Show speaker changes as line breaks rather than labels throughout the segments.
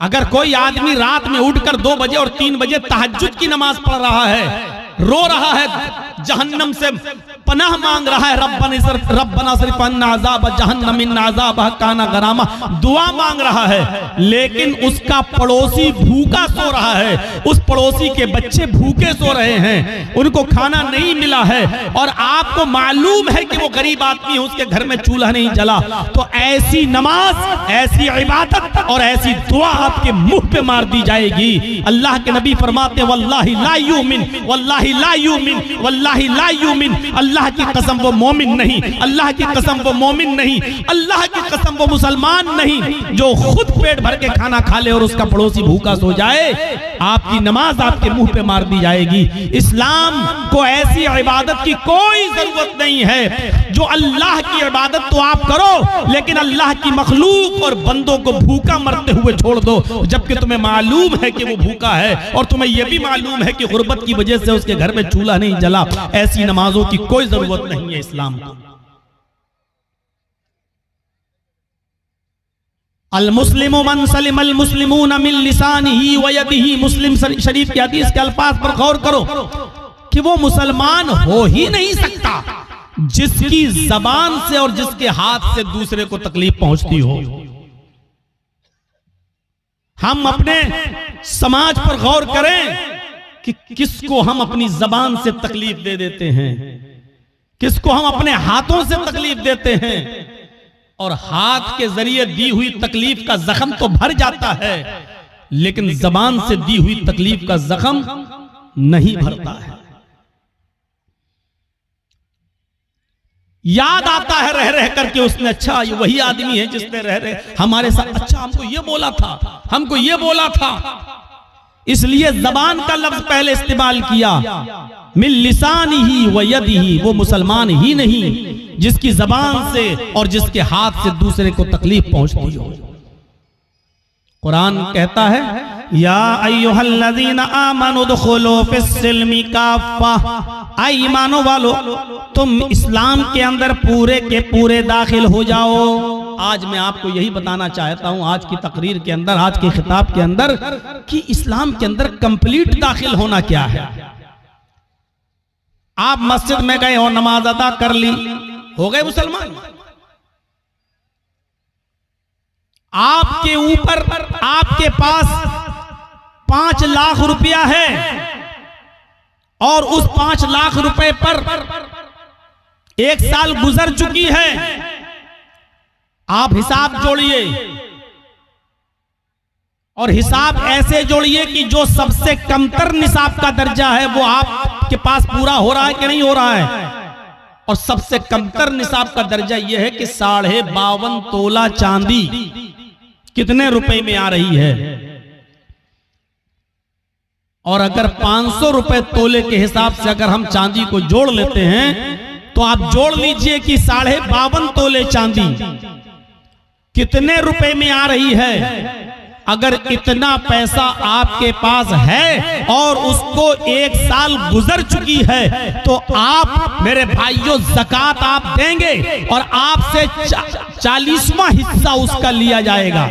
अगर कोई आदमी रात में उठकर 2 बजे और 3 बजे तहज्जुद की नमाज पढ़ रहा है, रो रहा है, जहन्नम से पनाह मांग रहा है, रब्बना सिर्फ अज़ाब जहन्नम इन अज़ाबहा काना गरामा, दुआ मांग रहा है, लेकिन उसका पड़ोसी भूखा सो रहा है, उस पड़ोसी के बच्चे भूखे सो रहे हैं, उनको खाना नहीं मिला है, और आपको मालूम है कि वो गरीब आदमी है, उसके घर में चूल्हा नहीं जला, तो ऐसी नमाज, ऐसी इबादत और ऐसी दुआ आपके मुंह पे मार दी जाएगी। अल्लाह के नबी फरमाते वल्लाहि ला युमिन, वल्लाहि ला युमिन, वल्लाहि ला युमिन, अल्लाह की कसम वो मोमिन नहीं, अल्लाह की कसम वो मोमिन नहीं, अल्लाह की कसम वो मुसलमान नहीं जो खुद पेट भर के खाना खा ले और उसका पड़ोसी भूखा सो जाए। आपकी नमाज आपके मुंह पे मार दी जाएगी। इस्लाम को ऐसी इबादत की कोई जरूरत नहीं है। जो अल्लाह की इबादत तो आप करो, लेकिन अल्लाह की मखलूक और बंदों को भूखा मरते हुए छोड़ दो, जबकि तुम्हें मालूम है कि वो भूखा है और तुम्हें यह भी मालूम है कि गुर्बत की वजह से उसके घर में चूल्हा नहीं जला। ऐसी नमाजों की कोई जरूरत नहीं है इस्लाम को। अल मुस्लिमु मन सलिमल मुस्लिमून मिन लिसानिही व यदिही। मुस्लिम शरीफ की हदीस के अल्फाज पर गौर करो कि वो मुसलमान हो ही नहीं सकता जिसकी जबान से और जिसके हाथ से दूसरे को तकलीफ पहुंचती हो। हम अपने समाज पर गौर करें कि किसको हम अपनी जबान से तकलीफ दे देते हैं, किसको हम अपने हाथों से तकलीफ देते हैं, और हाथ के जरिए दी हुई तकलीफ का जख्म तो भर जाता है, लेकिन जबान से दी हुई तकलीफ का जख्म नहीं भरता है। याद आता है रह रह करके उसने, अच्छा ये वही आदमी है जिसने रह रहे हमारे साथ, अच्छा हमको ये बोला था, हमको ये बोला था, इसलिए जबान का लफ्ज पहले इस्तेमाल किया। मिन लिसानिही व यदिही, वो मुसलमान ही नहीं जिसकी जबान से और जिसके हाथ से दूसरे को तकलीफ पहुंचती हो। कुरान कहता है या अय्युहल्लज़ीना आमनु दुखुलू फिस्सिल्मि काफ़ा, ऐ ईमानो वालो तुम इस्लाम के अंदर पूरे के पूरे दाखिल हो जाओ। आज मैं आपको यही बताना चाहता हूं आज की तकरीर के अंदर, आज के खिताब के अंदर, कि इस्लाम के अंदर कंप्लीट दाखिल होना क्या है। आप मस्जिद में गए और नमाज अदा कर ली, हो गए मुसलमान। आपके ऊपर, आपके पास 5 लाख रुपया है और उस 5 लाख रुपए पर 1 साल गुजर चुकी है। आप हिसाब जोड़िए और हिसाब ऐसे जोड़िए कि जो सबसे कमतर निसाब का दर्जा है वो आपके पास पूरा हो रहा है कि नहीं हो रहा है, और सबसे कमतर निसाब का दर्जा यह है कि 52.5 तोला चांदी कितने रुपए में आ रही है। और अगर 500 रुपए तोले के हिसाब से अगर हम चांदी को जोड़ लेते हैं तो आप जोड़ लीजिए कि 52.5 तोले चांदी कितने रुपए में आ रही है। अगर इतना पैसा आपके पास है और उसको 1 साल गुजर चुकी है तो आप मेरे भाइयों ज़कात आप देंगे और आपसे 40वां हिस्सा उसका लिया जाएगा,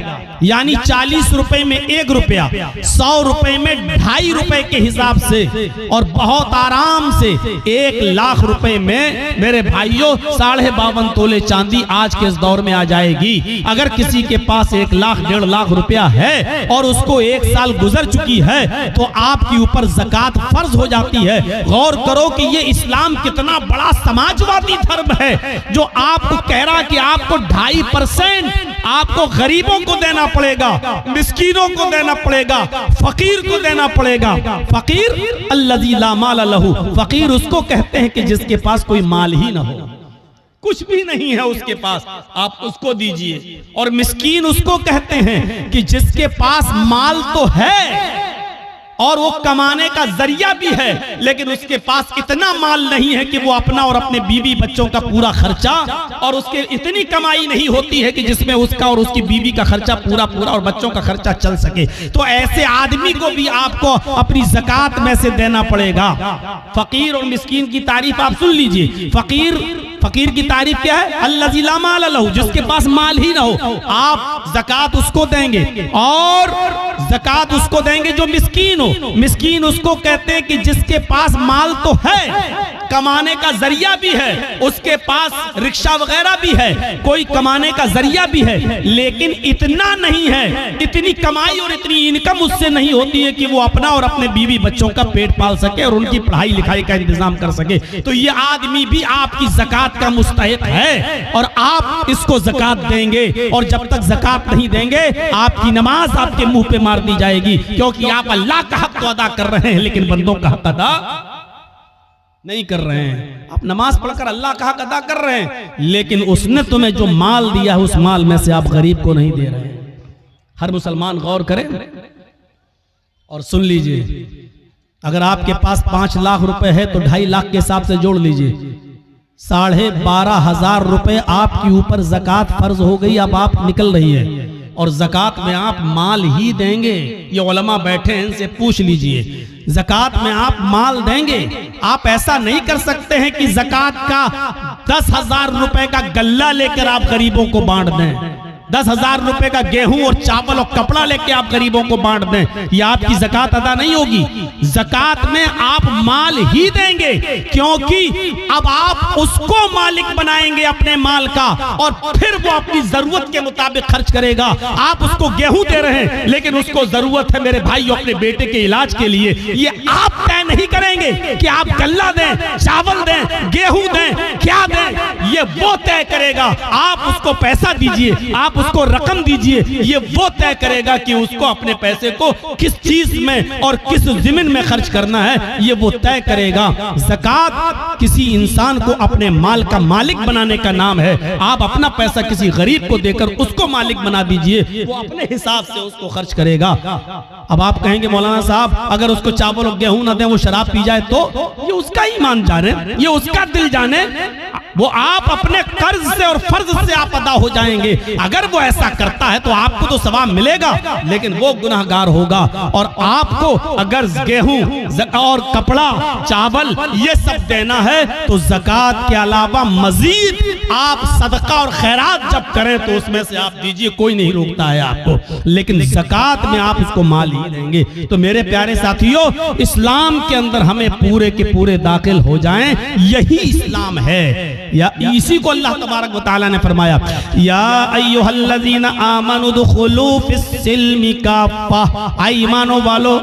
यानी 40 रुपए में 1 रुपया, 100 रुपए में 2.5 रुपए के हिसाब से, और बहुत आराम से 1 लाख रुपए में मेरे भाइयों 52.5 तोले चांदी आज के इस दौर में आ जाएगी। अगर किसी के पास 1 लाख 1.5 लाख रुपया है और उसको 1 साल गुजर चुकी है तो आपके ऊपर ज़कात फर्ज हो जाती है। गौर करो कि ये इस्लाम कितना बड़ा समाजवादी धर्म है जो आपको कह रहा कि आपको 2.5% आपको गरीबों को देना पड़ेगा, मिस्कीनों को देना पड़ेगा, फकीर को देना पड़ेगा। फकीर अल्लज़ी ला माल लहू, फकीर उसको कहते हैं कि जिसके पास कोई माल ही ना हो, कुछ भी नहीं है उसके पास, आप उसको दीजिए। और मिस्कीन उसको कहते हैं कि जिसके पास माल तो है और वो कमाने का जरिया भी है, लेकिन उसके पास इतना माल नहीं है कि वो अपना और अपने बीवी बच्चों का पूरा खर्चा, और उसके इतनी कमाई नहीं होती है कि जिसमें उसका और उसकी बीवी का खर्चा पूरा और बच्चों का खर्चा चल सके। तो ऐसे आदमी को भी आपको अपनी ज़कात में से देना पड़ेगा। फकीर और मिस्कीन की तारीफ आप सुन लीजिए। फकीर की तारीफ क्या है? अल्लज़ी ला माल लहू, जिसके पास माल ही ना हो। आप ज़कात उसको देंगे, और ज़कात उसको देंगे जो मिस्कीन हो। मिस्कीन उसको कहते हैं कि जिसके पास माल तो है, कमाने का जरिया भी है, उसके पास रिक्शा वगैरह भी है, कोई कमाने का जरिया भी है, लेकिन इतना नहीं है, इतनी कमाई और इतनी इनकम उससे नहीं होती है कि वो अपना और अपने बीवी बच्चों का पेट पाल सके और उनकी पढ़ाई लिखाई का इंतजाम कर सके। तो ये आदमी भी आपकी ज़कात का मुस्तहिक है, और आप इसको ज़कात देंगे। और जब तक ज़कात नहीं देंगे, आपकी नमाज आपके मुंह पे मार दी जाएगी, क्योंकि आप अल्लाह का हक तो अदा कर रहे हैं, लेकिन बंदों का हक अदा नहीं कर रहे हैं। आप नमाज पढ़कर अल्लाह का हक अदा कर रहे हैं, लेकिन उसने तुम्हें जो माल दिया है, उस माल में से आप गरीब को नहीं दे रहे हैं। हर मुसलमान गौर करे और सुन लीजिए। अगर आपके पास 5 लाख रुपए है तो 2.5 लाख के हिसाब से जोड़ लीजिए। 12,500 रुपए आपके ऊपर ज़कात फर्ज हो गई। अब आप निकल रही है, और ज़कात में आप माल ही देंगे। ये उलमा बैठे हैं, इनसे पूछ लीजिए, ज़कात में आप माल देंगे? आप ऐसा नहीं कर सकते हैं कि ज़कात का 10,000 रुपए का गल्ला लेकर आप गरीबों को बांट दें, 10,000 रुपए का गेहूं और चावल और कपड़ा लेके आप गरीबों को बांट दें। ये आपकी ज़कात अदा नहीं होगी। ज़कात में आप माल ही देंगे, क्योंकि अब आप उसको मालिक बनाएंगे अपने माल का, और फिर वो अपनी जरूरत के मुताबिक खर्च करेगा। आप उसको गेहूं दे रहे हैं, लेकिन उसको जरूरत है मेरे भाई अपने बेटे के इलाज के लिए। ये आप तय नहीं करेंगे कि आप गल्ला दें, चावल दें, गेहूं दें, क्या दें, ये वो तय करेगा। आप उसको पैसा दीजिए, आप उसको रकम दीजिए, ये वो तय करेगा कि उसको अपने पैसे को किस चीज में और किस ज़मीन में खर्च करना है, ये वो तय करेगा। ज़कात किसी इंसान को अपने माल का मालिक बनाने का नाम है। आप अपना पैसा किसी गरीब को देकर उसको मालिक बना दीजिए, वो अपने हिसाब से उसको खर्च करेगा। अब आप कहेंगे मौलाना साहब, अगर उसको चावल और गेहूं ना दें, वो शराब पी जाए, तो ये उसका ईमान जाने, ये उसका दिल जाने, वो आप अपने कर्ज से और फर्ज से आप अदा हो जाएंगे। अगर वो ऐसा करता है तो आपको तो सवाब मिलेगा, लेकिन वो गुनाहगार होगा। और आपको अगर गेहूं और कपड़ा, चावल ये सब देना है, तो ज़कात के अलावा मजीद आप सदका और खैरात जब करें तो उसमें से आप दीजिए, कोई नहीं रोकता है आपको, लेकिन ज़कात में आप उसको माल ही देंगे। तो मेरे प्यारे साथियों, इस्लाम के अंदर हमें पूरे के पूरे दाखिल हो जाएं, यही इस्लाम है। या इसी को अल्लाह तबारक व तआला ने फरमाया, या अय्युहल्लज़ीना आमनु दुखुलू फिस्सिल्मि काफ़ा, ऐ ईमानो वालो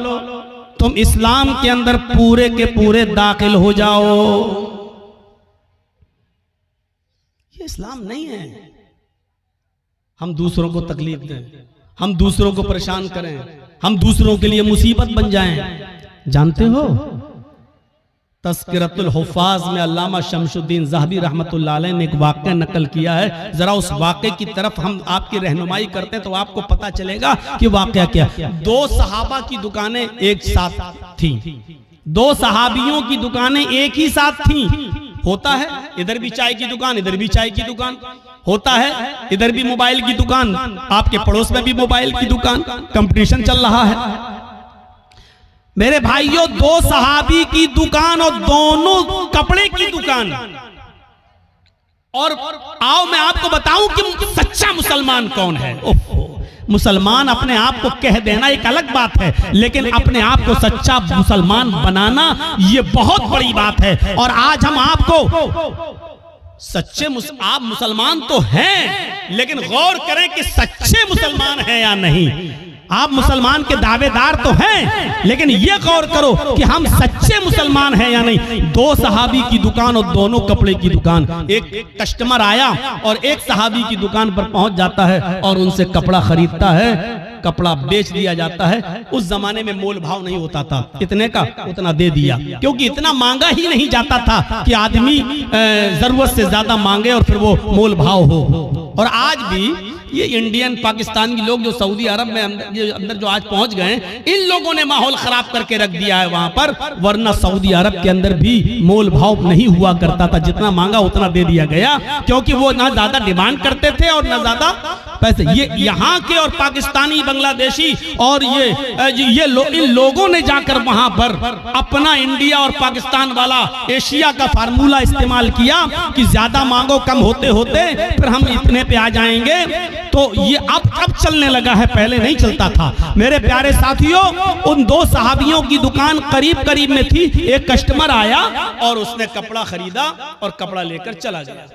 तुम इस्लाम के अंदर पूरे के पूरे दाखिल हो जाओ। ये इस्लाम नहीं है हम दूसरों को तकलीफ दें, हम दूसरों को परेशान करें, हम दूसरों के लिए मुसीबत बन जाएं। जानते हो तज़किरतुल हुफ़ाज़ में अल्लामा शमशुद्दीन ज़हबी रहमतुल्लाह अलैह ने एक वाक़या नकल किया है। जरा उस वाक़े की तरफ हम आपकी रहनुमाई करते हैं तो आपको पता चलेगा कि वाक़या क्या। 2 सहाबा की दुकानें एक साथ थी, 2 सहाबियों की दुकानें एक ही साथ थी। होता है इधर भी चाय की दुकान, इधर भी चाय की दुकान, होता है इधर भी मोबाइल की दुकान, आपके पड़ोस में भी मोबाइल की दुकान, कंपटीशन चल रहा है। मेरे भाइयों, 2 सहाबी की दुकान और दोनों कपड़े की दुकान। और आओ मैं आपको बताऊं कि सच्चा मुसलमान कौन है। मुसलमान अपने आप को कह देना एक अलग बात है, लेकिन अपने आप को सच्चा मुसलमान बनाना ये बहुत बड़ी बात है। और आज हम आपको सच्चे आप मुसलमान तो हैं, लेकिन गौर करें कि सच्चे मुसलमान हैं या नहीं। आप मुसलमान के दावेदार तो हैं, लेकिन ये गौर करो कि हम सच्चे मुसलमान हैं या नहीं। 2 सहाबी की दुकान और दोनों कपड़े की दुकान। एक कस्टमर आया और एक सहाबी की दुकान पर पहुंच जाता है और उनसे कपड़ा खरीदता है, कपड़ा बेच दिया जाता है। उस जमाने में मोल भाव नहीं होता था, इतने का उतना दे दिया, क्योंकि इतना मांगा ही नहीं जाता था कि आदमी जरूरत से ज्यादा मांगे और फिर वो मोल भाव हो। और आज भी ये इंडियन पाकिस्तानी लोग जो सऊदी अरब में अंदर जो आज पहुंच गए, इन लोगों ने माहौल खराब करके रख दिया है वहां पर। वरना सऊदी अरब के अंदर भी मोल भाव नहीं हुआ करता था, जितना मांगा उतना दे दिया गया, क्योंकि वो ना ज्यादा डिमांड करते थे और ना ज्यादा पैसे। ये यहाँ के और पाकिस्तानी, बांग्लादेशी और इन लोगों ने जाकर वहां पर अपना इंडिया और पाकिस्तान वाला एशिया का फार्मूला इस्तेमाल किया कि ज्यादा मांगो कम होते होते फिर हम इतने पे आ जाएंगे। तो ये अब चलने लगा है, पहले नहीं चलता था। मेरे प्यारे साथियों, उन दो सहाबियों की दुकान करीब करीब में थी। एक कस्टमर आया और उसने कपड़ा खरीदा और कपड़ा लेकर चला गया।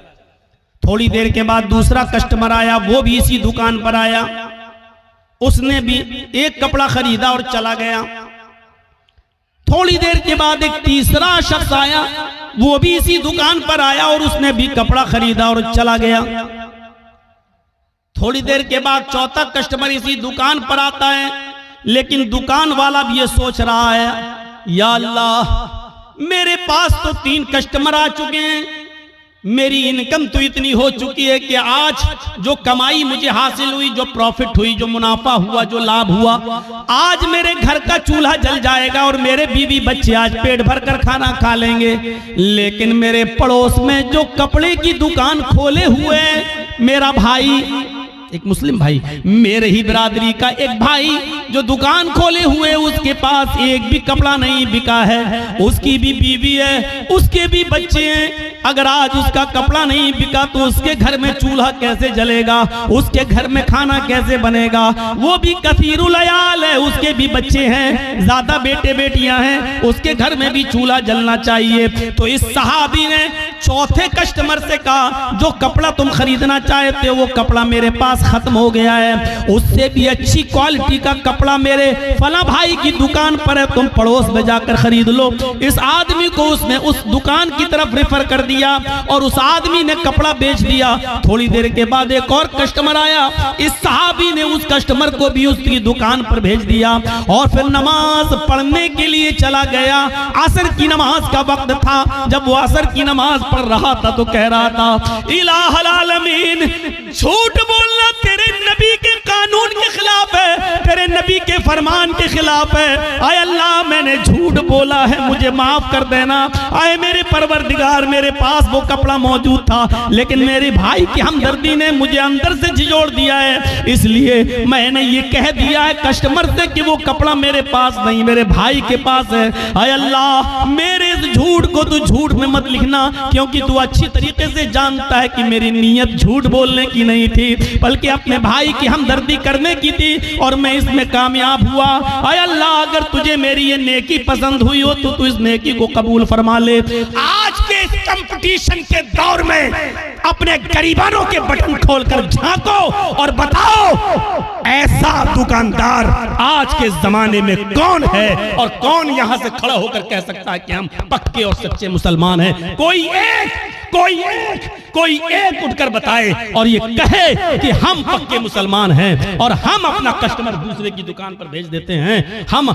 थोड़ी देर के बाद दूसरा कस्टमर आया, वो भी इसी दुकान पर आया, उसने भी एक कपड़ा खरीदा और चला गया। थोड़ी देर के बाद एक तीसरा शख्स आया, वो भी इसी दुकान पर आया और उसने भी कपड़ा खरीदा और चला गया। थोड़ी देर के बाद चौथा कस्टमर इसी दुकान पर आता है, लेकिन दुकान वाला भी ये सोच रहा है, या अल्लाह मेरे पास तो 3 कस्टमर आ चुके हैं, मेरी इनकम तो इतनी हो चुकी है कि आज जो कमाई मुझे हासिल हुई, जो प्रॉफिट हुई, जो मुनाफा हुआ, जो लाभ हुआ, आज मेरे घर का चूल्हा जल जाएगा और मेरे बीवी बच्चे आज पेट भर कर खाना खा लेंगे। लेकिन मेरे पड़ोस में जो कपड़े की दुकान खोले हुए मेरा भाई, एक मुस्लिम भाई, मेरे ही बिरादरी का एक भाई जो दुकान खोले हुए, उसके पास एक भी कपड़ा नहीं बिका है, उसकी भी बीवी है, उसके भी बच्चे हैं। अगर आज उसका कपड़ा नहीं बिका तो उसके घर में चूल्हा कैसे जलेगा, उसके घर में खाना कैसे बनेगा? वो भी कसीरुल अयाल है, उसके भी बच्चे हैं, ज्यादा बेटे बेटियां हैं, उसके घर में भी चूल्हा जलना चाहिए। तो इस सहाबी ने चौथे कस्टमर से कहा, जो कपड़ा तुम खरीदना चाहते हो वो कपड़ा मेरे पास खत्म हो गया है, उससे भी अच्छी क्वालिटी का कपड़ा मेरे फला भाई की दुकान पर है, तुम पड़ोस में जाकर खरीद लो। इस आदमी को उसने उस दुकान की तरफ रेफर कर दिया और उस आदमी ने कपड़ा बेच दिया। थोड़ी देर के बाद एक और कस्टमर आया, इस सहाबी ने उस कस्टमर को भी उसकी दुकान पर भेज दिया और फिर नमाज पढ़ने के लिए चला गया। असर की नमाज का वक्त था, जब वो असर की नमाज पढ़ रहा था तो कह रहा था, इलाहुल आलमीन, झूठ बोलना तेरे नबी के कानून के खिलाफ है, तेरे नबी के फरमान के खिलाफ है। आय अल्लाह, मैंने झूठ बोला है, मुझे माफ कर देना। आए मेरे परवरदिगार, मेरे पास वो कपड़ा मौजूद था, लेकिन मेरे भाई की हमदर्दी ने मुझे अंदर से झिझोड़ दिया है, इसलिए मैंने ये कह दिया है कस्टमर से कि वो कपड़ा मेरे पास नहीं, मेरे भाई के पास है। आय अल्लाह, मेरे इस झूठ को तू झूठ में मत लिखना, क्योंकि तू अच्छी तरीके से जानता है कि मेरी नीयत झूठ बोलने की नहीं थी, बल्कि अपने भाई की हमदर्दी करने की थी और मैं इसमें कामयाब हुआ। आय अल्लाह, अगर तुझे मेरी ये नेकी पसंद हुई हो तो तू इस नेकी को कबूल फरमा ले। आज के कंपटीशन के दौर में अपने गरीबानों के बटन खोलकर झांको और बताओ ऐसा दुकानदार आज के जमाने में कौन है और कौन यहां से खड़ा होकर कह सकता है कि हम पक्के और सच्चे मुसलमान हैं? कोई एक उठकर बताए और ये कहे कि हम पक्के मुसलमान हैं और हम अपना कस्टमर दूसरे की दुकान पर भेज देते हैं, हम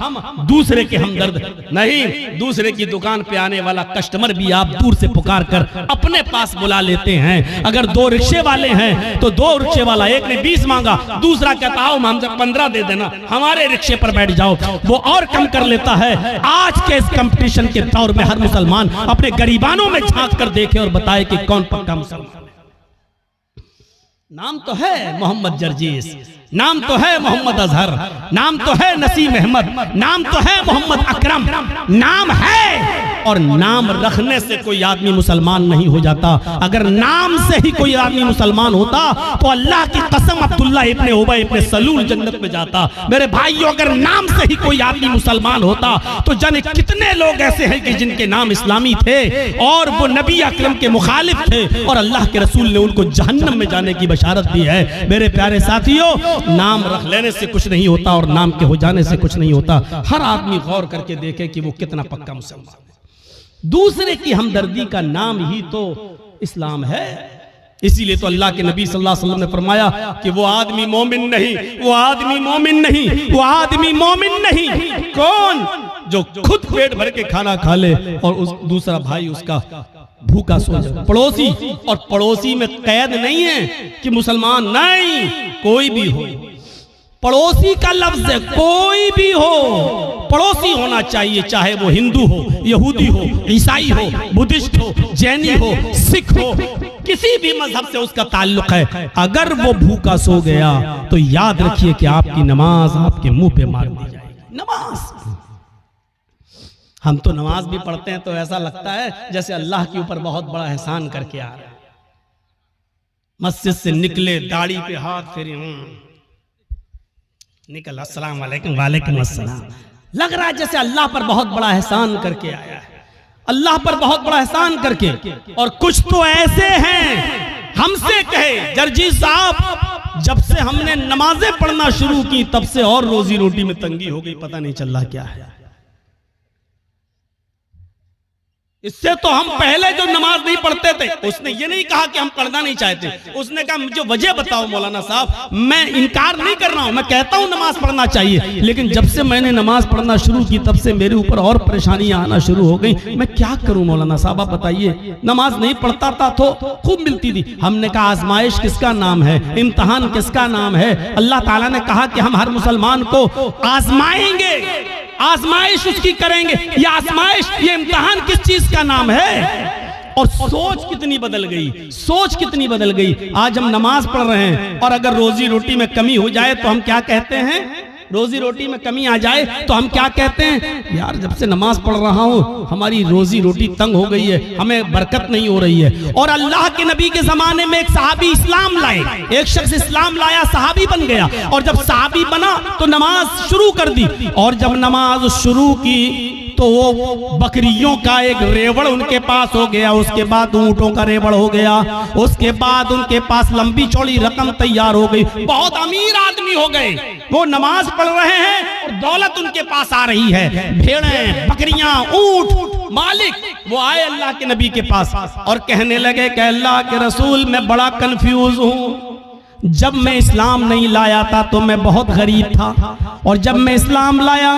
दूसरे के हमदर्द नहीं। दूसरे की दुकान पे आने वाला कस्टमर भी आप दूर से पुकार कर अपने पास बुला लेते हैं। अगर 2 रिक्शे वाले हैं तो 2 रिक्शे वाला, एक ने 20 मांगा, दूसरा कहता आओ हमसे 15 दे देना, हमारे रिक्शे पर बैठ जाओ, वो और कम कर लेता है। आज के इस कंपटीशन के दौर में हर मुसलमान अपने गरीबानों में झांक कर देखे और बताए कि कौन पक्का मुसलमान। नाम तो है मोहम्मद जर्जीस, नाम तो है मोहम्मद अजहर, नाम तो है नसीम अहमद, नाम तो है मोहम्मद अकरम, नाम है, और नाम रखने से कोई आदमी मुसलमान नहीं हो जाता। अगर नाम से ही कोई आदमी मुसलमान होता तो अल्लाह की कसम अब्दुल्ला इब्ने उबय इब्ने सलूल जन्नत में जाता। मेरे भाइयों, अगर नाम से ही कोई आदमी मुसलमान होता तो जाने कितने लोग ऐसे हैं कि जिनके नाम इस्लामी थे और वो नबी अकरम के मुखालिफ थे और अल्लाह के रसूल ने उनको जहन्नम में जाने की बशारत दी है। मेरे प्यारे साथियों, नाम रख लेने से कुछ नहीं होता और नाम के हो जाने से कुछ नहीं होता। हर आदमी गौर करके देखे कि वो कितना पक्का मुसलमान है। दूसरे की हमदर्दी का नाम ही तो इस्लाम है। इसीलिए तो अल्लाह के नबी सल्लल्लाहु अलैहि वसल्लम ने फरमाया कि वो आदमी मोमिन नहीं, वो आदमी मोमिन नहीं, वो आदमी मोमिन नहीं कौन? जो खुद पेट भर के खाना खा ले और उस दूसरा भाई उसका भूखा सो जाए पड़ोसी, और पड़ोसी में कैद नहीं है कि मुसलमान, नहीं, कोई भी हो, पड़ोसी का लफ्ज है, कोई भी हो पड़ोसी होना चाहिए, चाहे वो हिंदू हो, यहूदी हो, ईसाई हो, बुद्धिस्ट हो, जैनी हो, सिख हो, किसी भी मजहब से उसका ताल्लुक है, अगर वो भूखा सो गया तो याद रखिए कि आपकी नमाज आपके मुंह पे मार दी जाएगी। नमाज, हम तो नमाज भी पढ़ते हैं तो ऐसा लगता है जैसे अल्लाह के ऊपर बहुत बड़ा एहसान करके आ रहे हैं। मस्जिद से निकले, दाढ़ी पे हाथ फेरे, निकल, अस्सलाम वालेकुम, वालेकुम अस्सलाम, लग रहा है जैसे अल्लाह पर बहुत बड़ा एहसान करके आया है, अल्लाह पर बहुत बड़ा एहसान करके। और कुछ तो ऐसे हैं, हमसे कहे जर्जी साहब, जब से हमने नमाजें पढ़ना शुरू की तब से और रोजी रोटी में तंगी हो गई, पता नहीं चल रहा क्या है। इससे तो हम पहले जो नमाज नहीं पढ़ते थे, उसने ये नहीं कहा कि हम पढ़ना नहीं चाहते, उसने कहा मुझे वजह बताओ मौलाना साहब। मैं इनकार नहीं कर रहा हूं, मैं कहता हूं नमाज पढ़ना चाहिए, लेकिन जब से मैंने नमाज पढ़ना शुरू की तब से मेरे ऊपर और परेशानियां आना शुरू हो गई। मैं क्या करूं मौलाना साहब, आप बताइए। नमाज नहीं पढ़ता था तो खूब मिलती थी। हमने कहा आजमाइश किसका नाम है, इम्तिहान किसका नाम है? अल्लाह ताला ने कहा कि हम हर मुसलमान को आजमाएंगे, आजमाइश उसकी करेंगे। ये आजमाइश, ये इम्तिहान किस चीज का नाम है? और सोच कितनी बदल गई, सोच कितनी बदल गई। आज हम नमाज पढ़ रहे हैं और अगर रोजी रोटी में कमी हो जाए तो हम क्या कहते हैं? रोजी रोटी में कमी आ जाए तो हम क्या कहते हैं? यार जब से नमाज पढ़ रहा हूं हमारी रोजी रोटी तंग हो गई है, हमें बरकत नहीं हो रही है। और अल्लाह के नबी के जमाने में एक सहाबी इस्लाम लाए, एक शख्स इस्लाम लाया, सहाबी बन गया, और जब सहाबी बना तो नमाज शुरू कर दी, और जब नमाज शुरू की तो वो बकरियों का एक रेवड़ उनके पास हो गया, उसके बाद ऊंटों का रेवड़ हो गया, उसके बाद उनके पास लंबी चौड़ी रकम तैयार हो गई, बहुत अमीर आदमी हो गए। वो नमाज पढ़ रहे हैं और दौलत उनके पास आ रही है, भेड़ें, बकरियां, ऊंट, मालिक। वो आए अल्लाह के नबी के पास और कहने लगे कि अल्लाह के रसूल मैं बड़ा कंफ्यूज हूं। जब मैं इस्लाम नहीं लाया था तो मैं बहुत गरीब था, और जब मैं इस्लाम लाया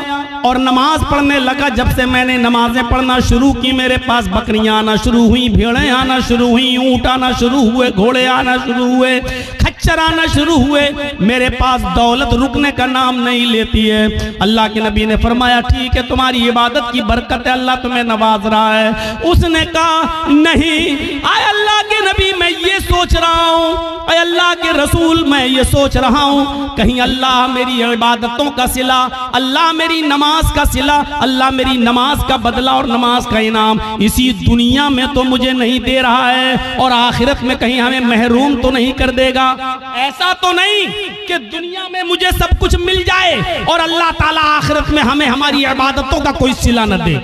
और नमाज पढ़ने लगा, जब से मैंने नमाजें पढ़ना शुरू की मेरे पास बकरियां आना शुरू हुई, भेड़ें आना शुरू हुई, ऊंट आना शुरू हुए, घोड़े आना शुरू हुए, खच्चर आना शुरू हुए, मेरे पास दौलत रुकने का नाम नहीं लेती है। अल्लाह के नबी ने फरमाया ठीक है, तुम्हारी इबादत की बरकत है, अल्लाह तुम्हें नवाज रहा है। उसने कहा नहीं, आए अल्लाह के नबी मैं ये सोच रहा हूँ, आए अल्लाह के रसूल मैं ये सोच रहा हूँ, कहीं अल्लाह मेरी इबादतों का सिला, अल्लाह मेरी नमाज का सिला, अल्लाह मेरी नमाज का बदला और नमाज का इनाम इसी दुनिया में तो मुझे नहीं दे रहा है, और आखिरत में कहीं हमें महरूम तो नहीं कर देगा। ऐसा तो नहीं कि दुनिया में मुझे सब कुछ मिल जाए और अल्लाह ताला आखिरत में हमें हमारी इबादतों का कोई सिला न दे।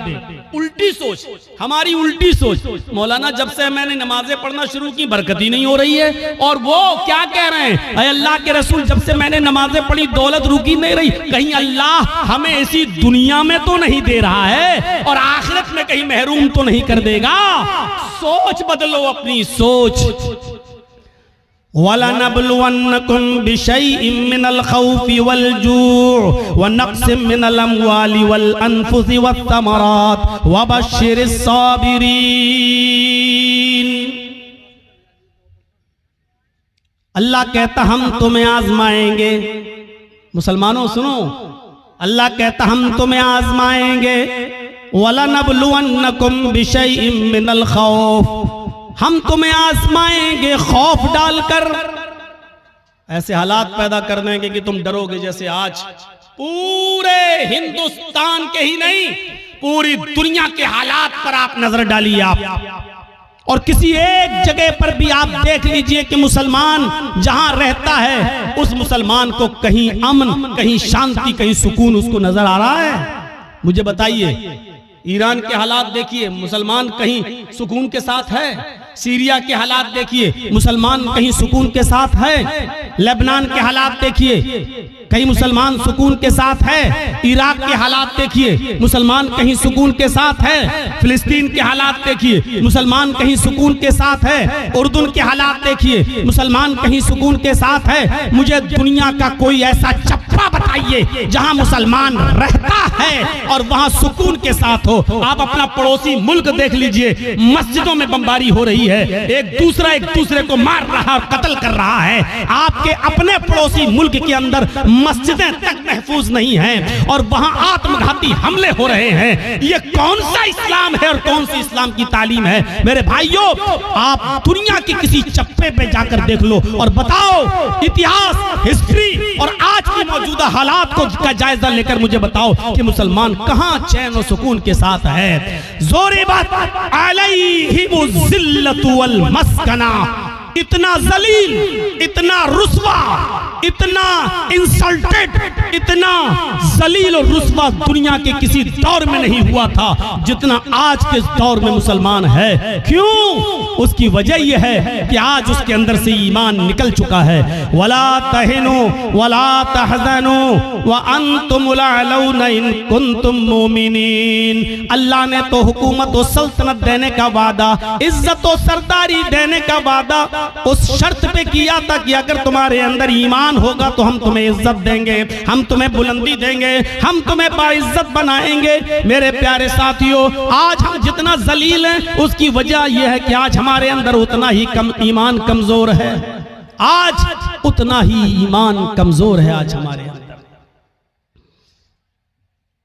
उल्टी सोच, हमारी उल्टी सोच। मौलाना जब से मैंने नमाजें पढ़ना शुरू की बरकत ही नहीं हो रही है, और वो क्या कह रहे हैं, अरे अल्लाह के रसूल जब से मैंने नमाजें पढ़ी दौलत रुकी नहीं रही, कहीं अल्लाह हमें इसी दुनिया में तो नहीं दे रहा है और आखिरत में कहीं महरूम तो नहीं कर देगा। सोच बदलो अपनी सोच। वलनब्लुवन्नकुम बिशैइन मिनल खौफि वल जूअ व नक़्सिम मिनल अम्वालि वल अनफुसि वत्तमरात वबश्शिरिस साबिरीन। अल्लाह कहता हम तुम्हें आजमाएंगे। मुसलमानों सुनो, अल्लाह कहता हम तुम्हें आजमाएंगे। वलनब्लुवन्नकुम बिशैइन मिनल खौफ, हम तुम्हें आजमाएंगे खौफ डालकर, ऐसे हालात पैदा कर देंगे कि तुम डरोगे। जैसे आज पूरे हिंदुस्तान के ही नहीं पूरी दुनिया के हालात पर आप नजर डालिए आप, और किसी एक जगह पर भी आप देख लीजिए कि मुसलमान जहां रहता है उस मुसलमान को कहीं अमन, कहीं शांति, कहीं सुकून उसको नजर आ रहा है? मुझे बताइए। ईरान के हालात देखिए, मुसलमान कहीं सुकून के साथ है? सीरिया के हालात देखिए, मुसलमान कहीं सुकून के साथ है। लेबनान के हालात देखिए, कहीं मुसलमान सुकून के साथ है। इराक के हालात देखिए, मुसलमान कहीं सुकून के साथ है। फिलिस्तीन के हालात देखिए, मुसलमान कहीं सुकून के साथ है। उर्दून के हालात देखिए, मुसलमान कहीं सुकून के साथ है। मुझे दुनिया का कोई ऐसा चप्पा बताइए जहां मुसलमान रहता है और वहां सुकून के साथ हो। आप अपना पड़ोसी मुल्क देख लीजिए, मस्जिदों में बमबारी हो रही है, एक दूसरे को मार रहा और कत्ल कर रहा है। आपके अपने पड़ोसी मुल्क के अंदर मस्जिदें तक महफूज नहीं हैं और वहां आत्मघाती हमले हो रहे हैं। ये कौन सा इस्लाम है और कौन सी इस्लाम की तालीम है? मेरे भाइयों, आप दुनिया के किसी चप्पे पे जाकर देख लो और बताओ, इतिहास, हिस्ट्री और आज की मौजूदा हालात को का जायजा लेकर मुझे बताओ कि मुसलमान कहां चैन और सुकून के साथ है। ज़ोरिबत अलैहिमुज़्ज़िल्लतु वल मस्कना, इतना जलील, इतना रुस्वा, इतना इंसल्टेड, इतना जलील और रुस्वा दुनिया के किसी दौर में नहीं हुआ था जितना आज के दौर में मुसलमान है। क्यों? उसकी वजह यह है कि आज उसके अंदर से ईमान निकल चुका है। वला तहिनु वला तहज़नु व अंतुमुल अलौना इन कुंतुम मोमिनीन। अल्लाह ने तो हुकूमत और सल्तनत देने का वादा, इज्जत और सरदारी देने का वादा उस शर्त पे किया था कि अगर तुम्हारे अंदर ईमान होगा तो हम तुम्हें इज्जत देंगे, हम तुम्हें बुलंदी देंगे, हम तुम्हें बाइज्जत बनाएंगे। मेरे प्यारे साथियों, आज हम जितना जलील हैं उसकी वजह यह है कि आज हमारे अंदर उतना ही कम ईमान कमजोर है। आज उतना ही ईमान कमजोर है आज हमारे अंदर।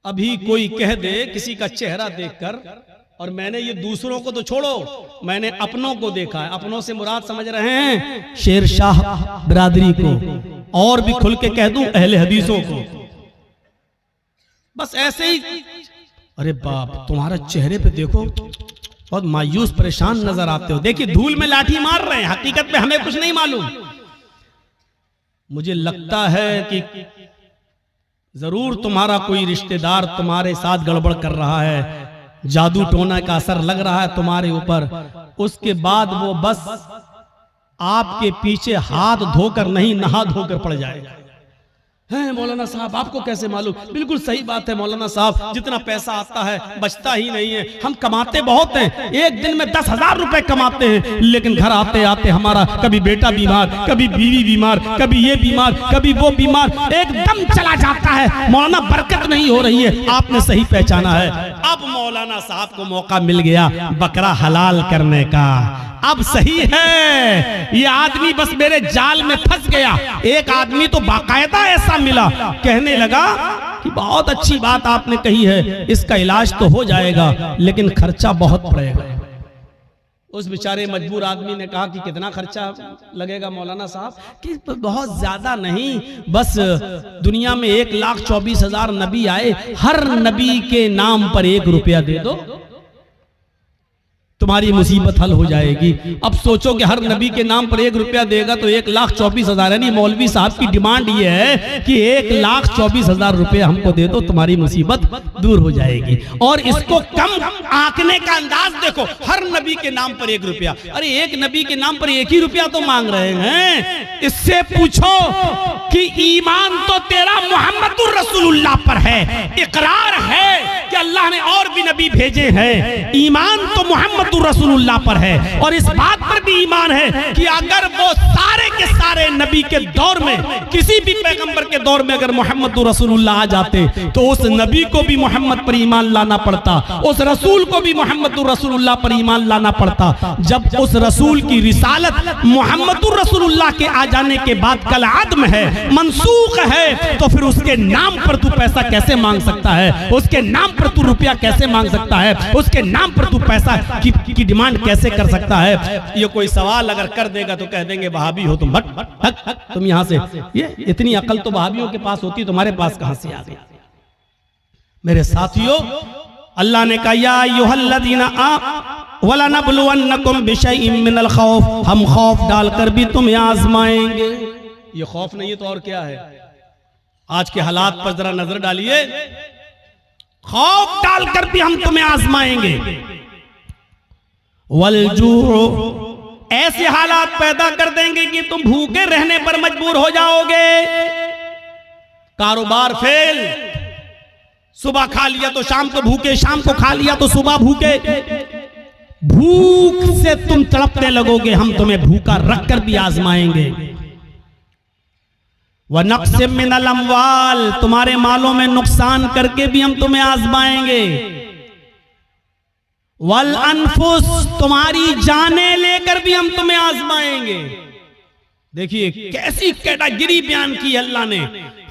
अभी कोई कह दे किसी का चेहरा देखकर, और मैंने ये दूसरों को तो छोड़ो, मैंने अपनों को देखा है। अपनों से मुराद समझ रहे हैं शेर शाह बिरादरी को, और भी खुल के कह दूं अहले हदीसों को। बस ऐसे ही, अरे बाप, तुम्हारा चेहरे पे देखो बहुत मायूस परेशान नजर आते हो। देखिए धूल में लाठी मार रहे हैं, हकीकत में हमें कुछ नहीं मालूम। मुझे लगता है कि जरूर तुम्हारा कोई रिश्तेदार तुम्हारे साथ गड़बड़ कर रहा है, जादू टोना का असर लग रहा है तुम्हारे ऊपर। उसके बाद वो बस आपके पीछे हाथ धोकर नहीं, नहा धोकर पड़ जाएगा। है मौलाना साहब, आपको कैसे मालूम? बिल्कुल सही बात है मौलाना साहब, जितना पैसा आता है बचता ही नहीं है। हम कमाते बहुत हैं, एक दिन में 10,000 रुपए कमाते हैं, लेकिन घर आते आते हमारा कभी बेटा बीमार, कभी बीवी बीमार, कभी ये बीमार, कभी वो बीमार, एकदम चला जाता है। मौलाना बरकत नहीं हो रही है। आपने सही पहचाना है। अब मौलाना साहब को मौका मिल गया बकरा हलाल करने का। अब सही है, ये आदमी बस मेरे जाल में फंस गया। एक आदमी तो बाकायदा ऐसा मिला, कहने लगा कि बहुत अच्छी बात आपने कही है, इसका इलाज तो हो जाएगा लेकिन खर्चा बहुत पड़ेगा। उस बेचारे मजबूर आदमी ने कहा कि कितना खर्चा लगेगा मौलाना साहब? कि बहुत ज्यादा नहीं, बस दुनिया में 1,24,000 नबी आए, हर नबी के नाम पर 1 रुपया दे दो, तुम्हारी मुसीबत हल हो जाएगी। अब सोचो कि हर नबी के नाम पर 1 रुपया देगा तो 1,24,000, यानी मौलवी साहब की डिमांड ये है कि 1,24,000 रुपया हमको दे दो, तुम्हारी मुसीबत दूर हो जाएगी। और इसको कम आंकने का अंदाज देखो, हर नबी के नाम पर 1 रुपया। अरे एक नबी के नाम पर 1 ही रुपया तो मांग रहे हैं। इससे पूछो कि ईमान तो तेरा मोहम्मदुर रसूलुल्लाह पर है, इकरार है कि अल्लाह ने और भी नबी भेजे हैं, ईमान तो मोहम्मद रसूलुल्लाह पर है। और इस बात पर भी ईमान है कि अगर वो सारे के सारे नबी के दौर में, किसी भी पैगंबर के दौर में अगर मोहम्मद रसूलुल्लाह आ जाते तो उस नबी को भी मोहम्मद पर ईमान लाना पड़ता, उस रसूल को भी मोहम्मद रसूलुल्लाह पर ईमान लाना पड़ता। जब उस रसूल की रिसालत मोहम्मद रसूलुल्लाह के आ जाने के बाद कल आदम है, मनसूख है, तो फिर उसके नाम पर तू पैसा कैसे मांग सकता है? उसके नाम पर तू रुपया कैसे मांग सकता है? उसके नाम पर तू पैसा की डिमांड कैसे कर सकता है? ये कोई सवाल अगर कर देगा तो कह देंगे वहाबी हो तुम, हट तुम यहां से। ये इतनी अकल तो वहाबियों के पास होती, तुम्हारे पास कहां से आ गई? मेरे साथियों, अल्लाह ने कहा या अय्युहल्लज़ीना वलनबलुवन्नकुम बिशैइन मिनल खौफ, हम खौफ डालकर भी तुम्हें आजमाएंगे। ये खौफ नहीं है तो और क्या है? आज के हालात पर जरा नजर डालिए, खौफ डालकर भी हम तुम्हें आजमाएंगे। वलजू, ऐसे हालात पैदा कर देंगे कि तुम भूखे रहने पर मजबूर हो जाओगे। कारोबार फेल, सुबह खा लिया तो शाम को भूखे, शाम को खा लिया तो सुबह भूखे, भूख से तुम तड़पने लगोगे। हम तुम्हें भूखा रखकर भी आजमाएंगे। व नक्स मिनल अम्वाल, तुम्हारे मालों में नुकसान करके भी हम तुम्हें आजमाएंगे। वल अनफुस, तुम्हारी जानें लेकर भी हम तुम्हें आजमाएंगे। देखिए कैसी कैटेगरी बयान की अल्लाह ने।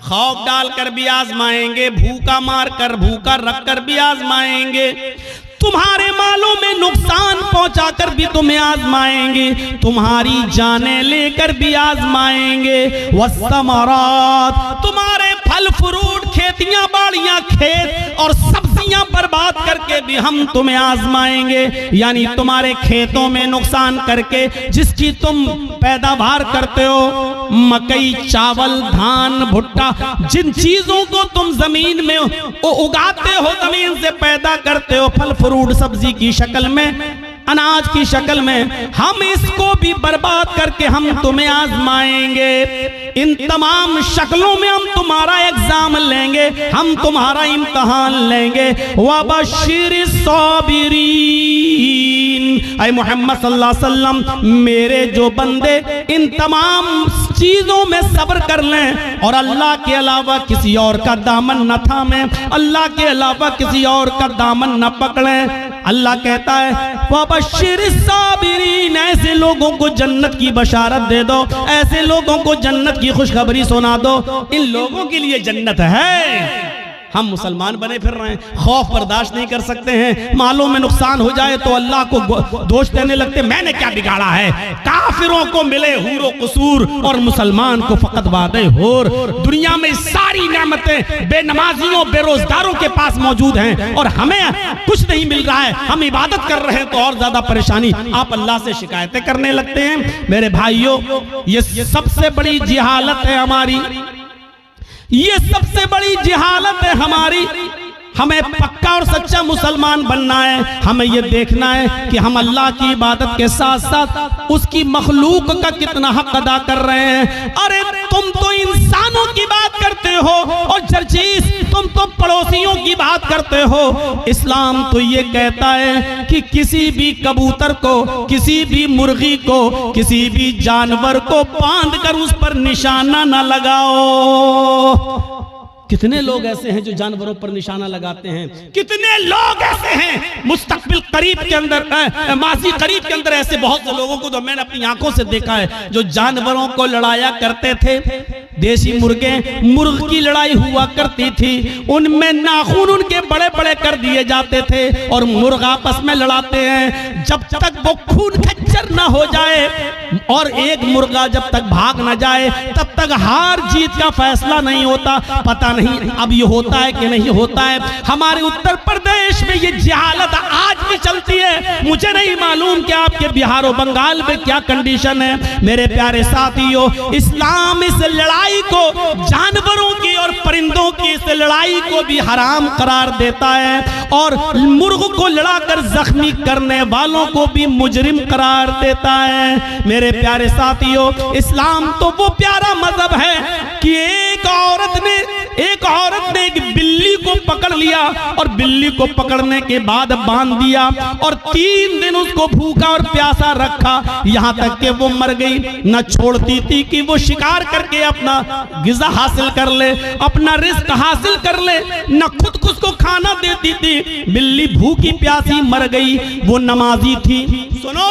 खौफ डालकर भी आजमाएंगे, भूखा मारकर, भूखा रखकर भी आजमाएंगे, तुम्हारे मालों में नुकसान पहुंचाकर भी तुम्हें आजमाएंगे, तुम्हारी जानें लेकर भी आजमाएंगे। वस्समरात, तुम्हारे फल फ्रूट, खेतियां बाड़ियां, खेत और सब्जियां बर्बाद करके भी हम तुम्हें आजमाएंगे। यानी तुम्हारे खेतों में नुकसान करके, जिसकी तुम पैदावार करते हो, मकई, चावल, धान, भुट्टा, जिन चीजों को तुम जमीन में उगाते हो, जमीन से पैदा करते हो, फल फ्रूट सब्जी की शक्ल में, अनाज की शक्ल में, हम इसको भी बर्बाद करके हम तुम्हें आजमाएंगे। इन तमाम शक्लों में हम तुम्हारा एग्जाम लेंगे, हम तुम्हारा इम्तहान लेंगे। वबशिर साबिरीन, ऐ मोहम्मद सल्लल्लाहु अलैहि वसल्लम, मेरे जो बंदे इन तमाम चीजों में सब्र कर लें और अल्लाह के अलावा किसी और का दामन न थामें, अल्लाह के अलावा किसी और का दामन न पकड़ें। अल्लाह कहता है वबशिर साबिरीन, ऐसे लोगों को जन्नत की बशारत दे दो, ऐसे लोगों को जन्नत की खुशखबरी सुना दो। इन लोगों के लिए जन्नत है। हम मुसलमान बने फिर रहे हैं, खौफ बर्दाश्त नहीं कर सकते हैं, मालों में नुकसान हो जाए तो अल्लाह को दोष देने लगते, मैंने क्या बिगाड़ा है। काफिरों को मिले हुरो कसूर और मुसलमान को फकत वादे होर। दुनिया में सारी नेमतें बेनमाजियों, बेरोजगारों के पास मौजूद हैं और हमें कुछ नहीं मिल रहा है, हम इबादत कर रहे हैं तो और ज्यादा परेशानी। आप अल्लाह से शिकायतें करने लगते हैं। मेरे भाइयों, ये सबसे बड़ी जिहालत है हमारी, ये सबसे बड़ी जिहालत है हमारी। हमें पक्का और सच्चा मुसलमान बनना है। हमें यह देखना है कि हम अल्लाह की इबादत के साथ साथ उसकी मखलूक का कितना हक अदा कर रहे हैं। अरे तुम तो इंसानों की बात करते हो और जर्जीस तुम तो पड़ोसियों की बात करते हो। इस्लाम तो ये कहता है कि किसी भी कबूतर को, किसी भी मुर्गी को, किसी भी जानवर को बांध कर उस पर निशाना न लगाओ। कितने लोग ऐसे हैं जो जानवरों पर निशाना लगाते हैं, कितने लोग ऐसे हैं मुस्तकबिल करीब के अंदर, माजी करीब के अंदर ऐसे बहुत से लोगों को तो मैंने अपनी आंखों से देखा है जो जानवरों को लड़ाया करते थे। देसी मुर्ग की लड़ाई हुआ करती थी, उनमें नाखून उनके बड़े बड़े कर दिए जाते थे और मुर्ग आपस में लड़ाते हैं। जब तक वो खून खच्चर ना हो जाए और एक मुर्गा जब तक भाग ना जाए तब तक हार जीत का फैसला नहीं होता। पता नहीं अब ये होता है कि नहीं होता है। हमारे उत्तर प्रदेश में ये जहालत आज भी चलती है। मुझे नहीं मालूम कि आपके बिहार और बंगाल में क्या कंडीशन है। मेरे प्यारे साथियों, इस्लाम इस लड़ाई को, जानवरों की और परिंदों की इस लड़ाई को भी हराम करार देता है और मुर्ग को लड़ाकर जख्मी करने वालों को भी मुजरिम करार देता है। मेरे प्यारे साथियों, इस्लाम तो वो प्यारा मजहब है कि एक औरत ने एक बिल्ली को पकड़ लिया और बिल्ली को पकड़ने के बाद बांध दिया और 3 दिन उसको भूखा और प्यासा रखा, यहाँ तक कि वो मर गई। न छोड़ती थी कि वो शिकार करके अपना गिज़ा हासिल कर ले, अपना रिस्क हासिल कर ले, न खुद उसको खाना देती थी। बिल्ली भूखी प्यासी मर गई। वो नमाजी थी। सुनो,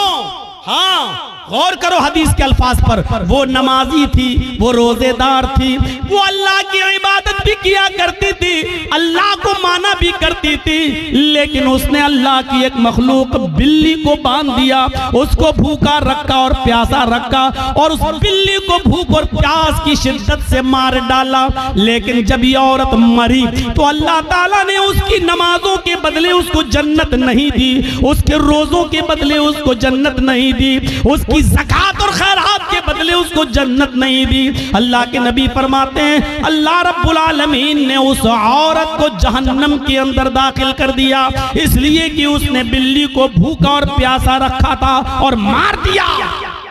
हाँ गौर करो हदीस के अल्फाज पर। वो नमाजी थी, वो रोजेदार थी, वो अल्लाह की इबादत भी किया करती थी, अल्लाह को माना भी करती थी, लेकिन उसने अल्लाह की एक मखलूक बिल्ली को बांध दिया, उसको भूखा रखा और प्यासा रखा और उस बिल्ली को भूख और प्यास की शिद्दत से मार डाला। लेकिन जब ये औरत मरी तो अल्लाह ताला ने उसकी नमाजों के बदले उसको जन्नत नहीं दी, उसके रोजों के बदले उसको जन्नत नहीं दी, उसकी अपनी ज़कात और खैरात के बदले उसको जन्नत नहीं दी। अल्लाह के नबी फरमाते हैं अल्लाह रब्बुल आलमीन ने उस औरत को जहन्नम के अंदर दाखिल कर दिया, इसलिए कि उसने बिल्ली को भूखा और प्यासा रखा था और मार दिया।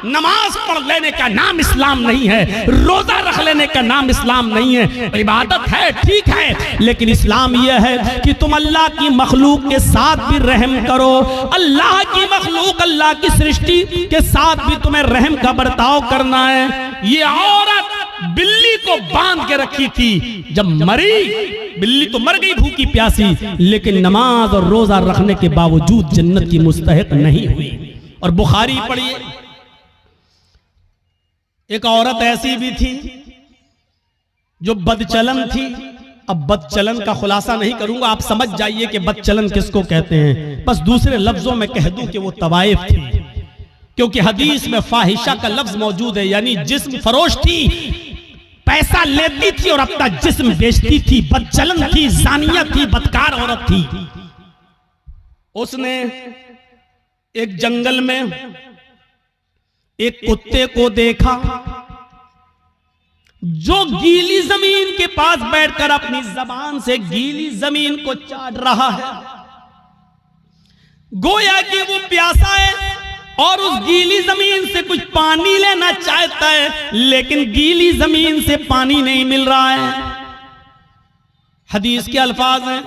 नमाज पढ़ लेने का नाम इस्लाम नहीं है, रोजा रख लेने का नाम इस्लाम नहीं है। इबादत है, ठीक है, लेकिन इस्लाम यह है कि तुम अल्लाह की मखलूक के साथ भी रहम करो। अल्लाह की मखलूक, अल्लाह की सृष्टि के साथ भी तुम्हें रहम का बर्ताव करना है। ये औरत बिल्ली को बांध के रखी थी, जब मरी बिल्ली तो मर गई भूखी प्यासी, लेकिन नमाज और रोजा रखने के बावजूद जन्नत की मुस्तहिक नहीं हुई। और बुखारी पढ़िए, एक औरत ऐसी भी थी जो बदचलन थी। अब बदचलन का खुलासा नहीं करूंगा, आप समझ जाइए कि बदचलन किसको कहते हैं। बस दूसरे लफ्जों में कह दूं कि वो तवाइफ थी, क्योंकि हदीस में फाहिशा का लफ्ज मौजूद है, यानी जिस्म फरोश थी, पैसा लेती थी और अपना जिस्म बेचती थी, बदचलन थी, जानिया थी, बदकार औरत थी। उसने एक जंगल में एक कुत्ते को देखा जो गीली जमीन के पास बैठकर अपनी जबान से गीली जमीन को चाट रहा है। गोया कि वो प्यासा है और उस गीली जमीन से कुछ पानी लेना चाहता है, लेकिन गीली जमीन से पानी नहीं मिल रहा है। हदीस के अल्फाज हैं,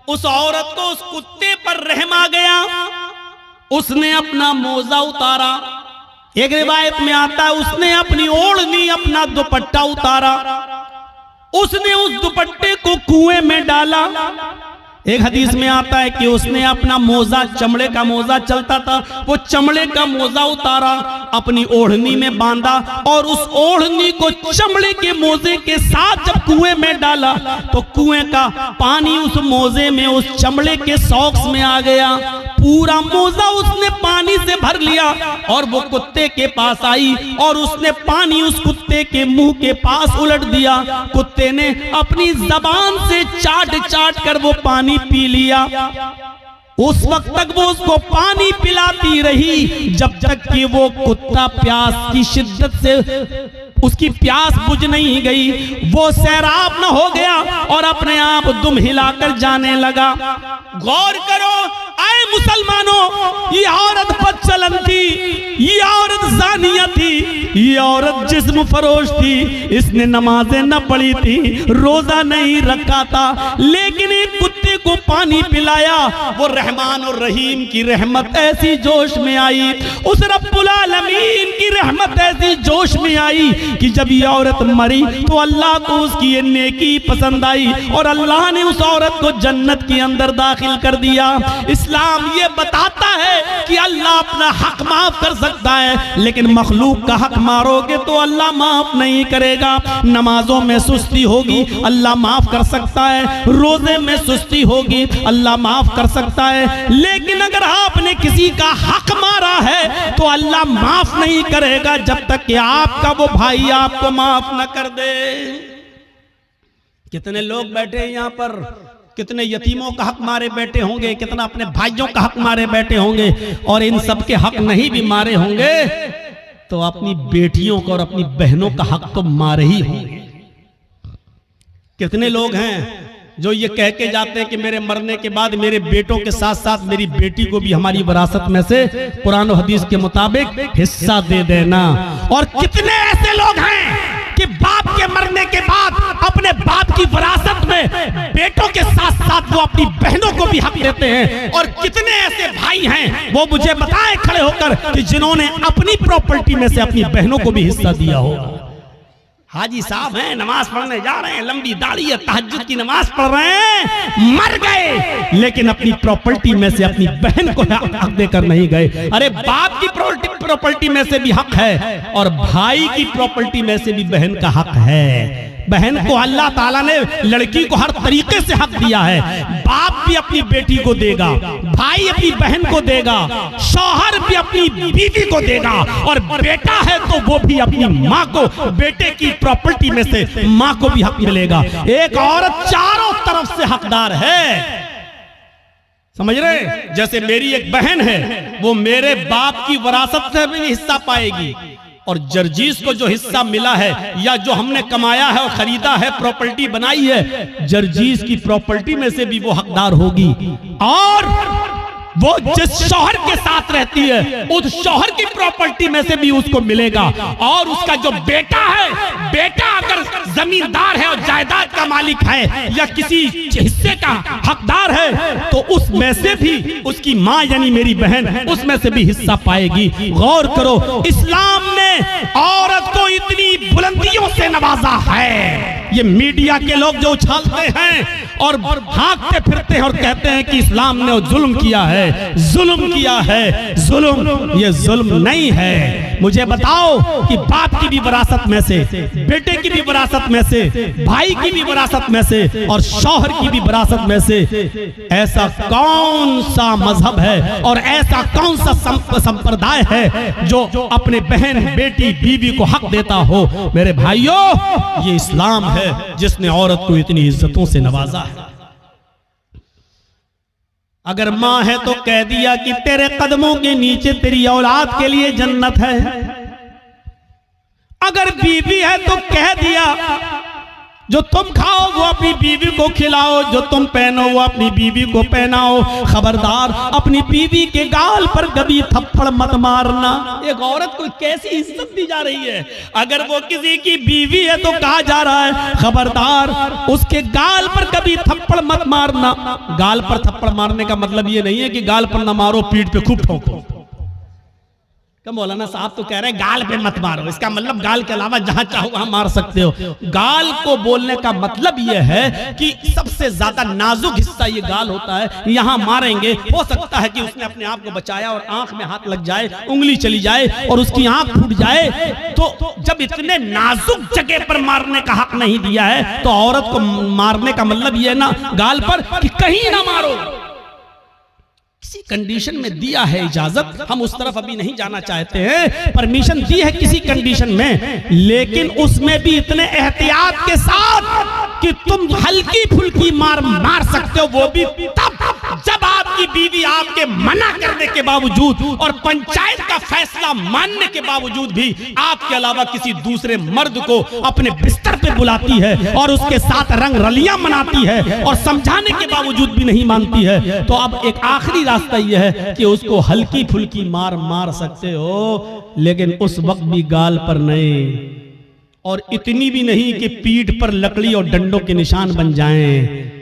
उस औरत को उस कुत्ते पर रहम आ गया, उसने अपना मोजा उतारा। एक रिवायत में आता है उसने अपनी ओढ़नी, अपना दुपट्टा उतारा, उसने उस दुपट्टे को कुएं में डाला। एक हदीस में आता है कि उसने अपना मोजा, चमड़े का मोजा चलता था, वो चमड़े का मोजा उतारा, अपनी ओढ़नी में बांधा और उस ओढ़नी को चमड़े के मोजे के साथ जब कुएं में डाला तो कुएं का पानी उस मोजे में, उस चमड़े के सॉक्स में आ गया। पूरा मोजा उसने पानी से भर लिया और वो कुत्ते के पास आई और उसने पानी उस कुत्ते के मुंह के पास उलट दिया। कुत्ते ने अपनी जबान से चाट चाट कर वो पानी पी लिया। उस वक्त तक वो उसको पानी पिलाती रही जब तक कि वो कुत्ता प्यास की शिद्दत से उसकी प्यास बुझ नहीं गई, वो सैराब न हो गया और अपने आप दुम हिलाकर जाने लगा। गौर करो आए मुसलमानों, ये औरत बदचलन थी, ये औरत जानिया थी, ये औरत जिस्म फरोश थी, इसने नमाजें न पढ़ी थी, रोजा नहीं रखा था, लेकिन एक कुत्ते को पानी पिलाया। वो रहमान और रहीम की रहमत ऐसी जोश में आई, उस रब्बुल आलमीन की रहमत ऐसी जोश में आई कि जब ये औरत मरी तो अल्लाह को उसकी ये नेकी पसंद आई और अल्लाह ने उस औरत को जन्नत के अंदर दाखिल कर दिया। इस्लाम ये बताता है कि अल्लाह अपना हक माफ कर सकता है, लेकिन मखलूक का हक मारोगे तो अल्लाह माफ नहीं करेगा। नमाजों में सुस्ती होगी, अल्लाह माफ कर सकता है, रोजे में सुस्ती होगी, अल्लाह माफ कर सकता है, लेकिन अगर आपने किसी का हक मारा है तो अल्लाह माफ नहीं करेगा जब तक कि आपका वो भाई आपको माफ न कर दे। कितने लोग बैठे हैं यहाँ पर, कितने यतीमों का हक मारे बैठे होंगे, कितना अपने भाइयों का हक मारे बैठे होंगे, और इन सब के हक नहीं भी मारे होंगे तो अपनी बेटियों का और अपनी बहनों का हक तो मारे ही होंगे। कितने लोग हैं जो ये कह के जाते हैं कि मेरे मरने के बाद मेरे बेटों के साथ साथ मेरी बेटी को भी हमारी विरासत में से कुरान और हदीस के मुताबिक हिस्सा दे देना। और कितने ऐसे लोग हैं कि बाप के मरने के बाद अपने बाप की विरासत में बेटों के साथ साथ वो अपनी बहनों को भी हक देते हैं। और कितने ऐसे भाई हैं वो मुझे बताएं खड़े होकर कि जिन्होंने अपनी प्रॉपर्टी में से अपनी बहनों को भी हिस्सा दिया हो। हाजी साहब हैं, नमाज पढ़ने जा रहे हैं, लंबी दाढ़ी है, तहज्जुद की नमाज पढ़ रहे हैं, मर गए लेकिन अपनी प्रॉपर्टी में से अपनी बहन को हक देकर नहीं गए। अरे बाप की प्रॉपर्टी में से भी हक है और भाई की प्रॉपर्टी में से भी बहन का हक है। बहन को अल्लाह ताला ने लड़की को हर तरीके से हक दिया है। बाप भी अपनी बेटी को देगा, भाई अपनी बहन को देगा, शौहर भी अपनी बीवी को देगा, और बेटा है तो वो भी अपनी माँ को, बेटे की प्रॉपर्टी में से माँ को भी हक मिलेगा। एक औरत चारों तरफ से हकदार है। समझ रहे? जैसे मेरी एक बहन है, वो मेरे बाप की विरासत से भी हिस्सा पाएगी, और जर्जीस को जो हिस्सा मिला है या जो हमने कमाया है और खरीदा है, प्रॉपर्टी बनाई है, जर्जीस की प्रॉपर्टी में से भी वो हकदार होगी। और वो जिस शौहर के साथ रहती है उस शौहर की प्रॉपर्टी में से भी उसको मिलेगा। और उसका जो बेटा है, बेटा अगर जमींदार है और जायदाद का मालिक है या किसी हिस्से का हकदार है, तो उसमें से भी उसकी माँ यानी मेरी बहन उसमें से भी हिस्सा पाएगी। गौर करो, इस्लाम ने औरत को इतनी बुलंदियों से नवाजा है। ये मीडिया के लोग जो उछालते हैं और भागते फिरते हैं और कहते हैं कि इस्लाम ने जुल्म किया है, जुल्म किया है, जुल्म, ये जुल्म नहीं है। मुझे बताओ कि बाप की भी विरासत में से, बेटे की भी विरासत में से, भाई की भी विरासत में से और शौहर की भी विरासत में से ऐसा कौन सा मजहब है और ऐसा कौन सा संप्रदाय है जो अपने बहन, बेटी, बीवी को हक देता हो? मेरे भाइयों, ये इस्लाम है जिसने औरत को इतनी इज्जतों से नवाजा है। अगर मां है तो कह दिया कि तेरे कदमों के नीचे तेरी औलाद के लिए जन्नत है। अगर बीवी है तो कह दिया जो तुम खाओ वो अपनी बीवी को खिलाओ, जो तुम पहनो वो अपनी बीवी को पहनाओ। खबरदार, अपनी बीवी के गाल पर कभी थप्पड़ मत मारना। एक औरत को कैसी इज्जत दी जा रही है। अगर वो किसी की बीवी है तो कहा जा रहा है खबरदार उसके गाल पर कभी थप्पड़ मत मारना। गाल पर थप्पड़ मारने का मतलब ये नहीं है कि गाल पर न मारो, पीठ पे खूब ठोको। मौलाना साहब तो कह रहे हैं गाल पे मत मारो, इसका मतलब गाल के अलावा जहां चाहो वहां मार सकते हो। गाल को बोलने का मतलब यह है कि सबसे ज्यादा नाजुक हिस्सा ये गाल होता है, यहां मारेंगे। हो सकता है कि उसने अपने आप को बचाया और आंख में हाथ लग जाए, उंगली चली जाए और उसकी आंख फूट जाए। तो जब इतने नाजुक जगह पर मारने का हक नहीं दिया है तो औरत को मारने का मतलब यह ना गाल पर कि कहीं ना मारो। किसी कंडीशन में दिया है इजाजत, हम उस तरफ अभी नहीं जाना चाहते हैं। परमिशन दी है किसी कंडीशन में, लेकिन उसमें भी इतने एहतियात के साथ कि तुम हल्की फुल्की मार सकते हो। वो भी तब जब आपकी बीवी आपके मना करने के बावजूद और पंचायत का फैसला मानने के बावजूद भी आपके अलावा किसी दूसरे मर्द को अपने बिस्तर पे बुलाती है और उसके साथ रंग रलियां मनाती है और समझाने के बावजूद भी नहीं मानती है, तो अब एक आखिरी रास्ता यह है कि उसको हल्की फुल्की मार सकते हो, लेकिन उस वक्त भी गाल पर नहीं, और इतनी भी नहीं कि पीठ पर लकड़ी और डंडों के निशान बन जाएं,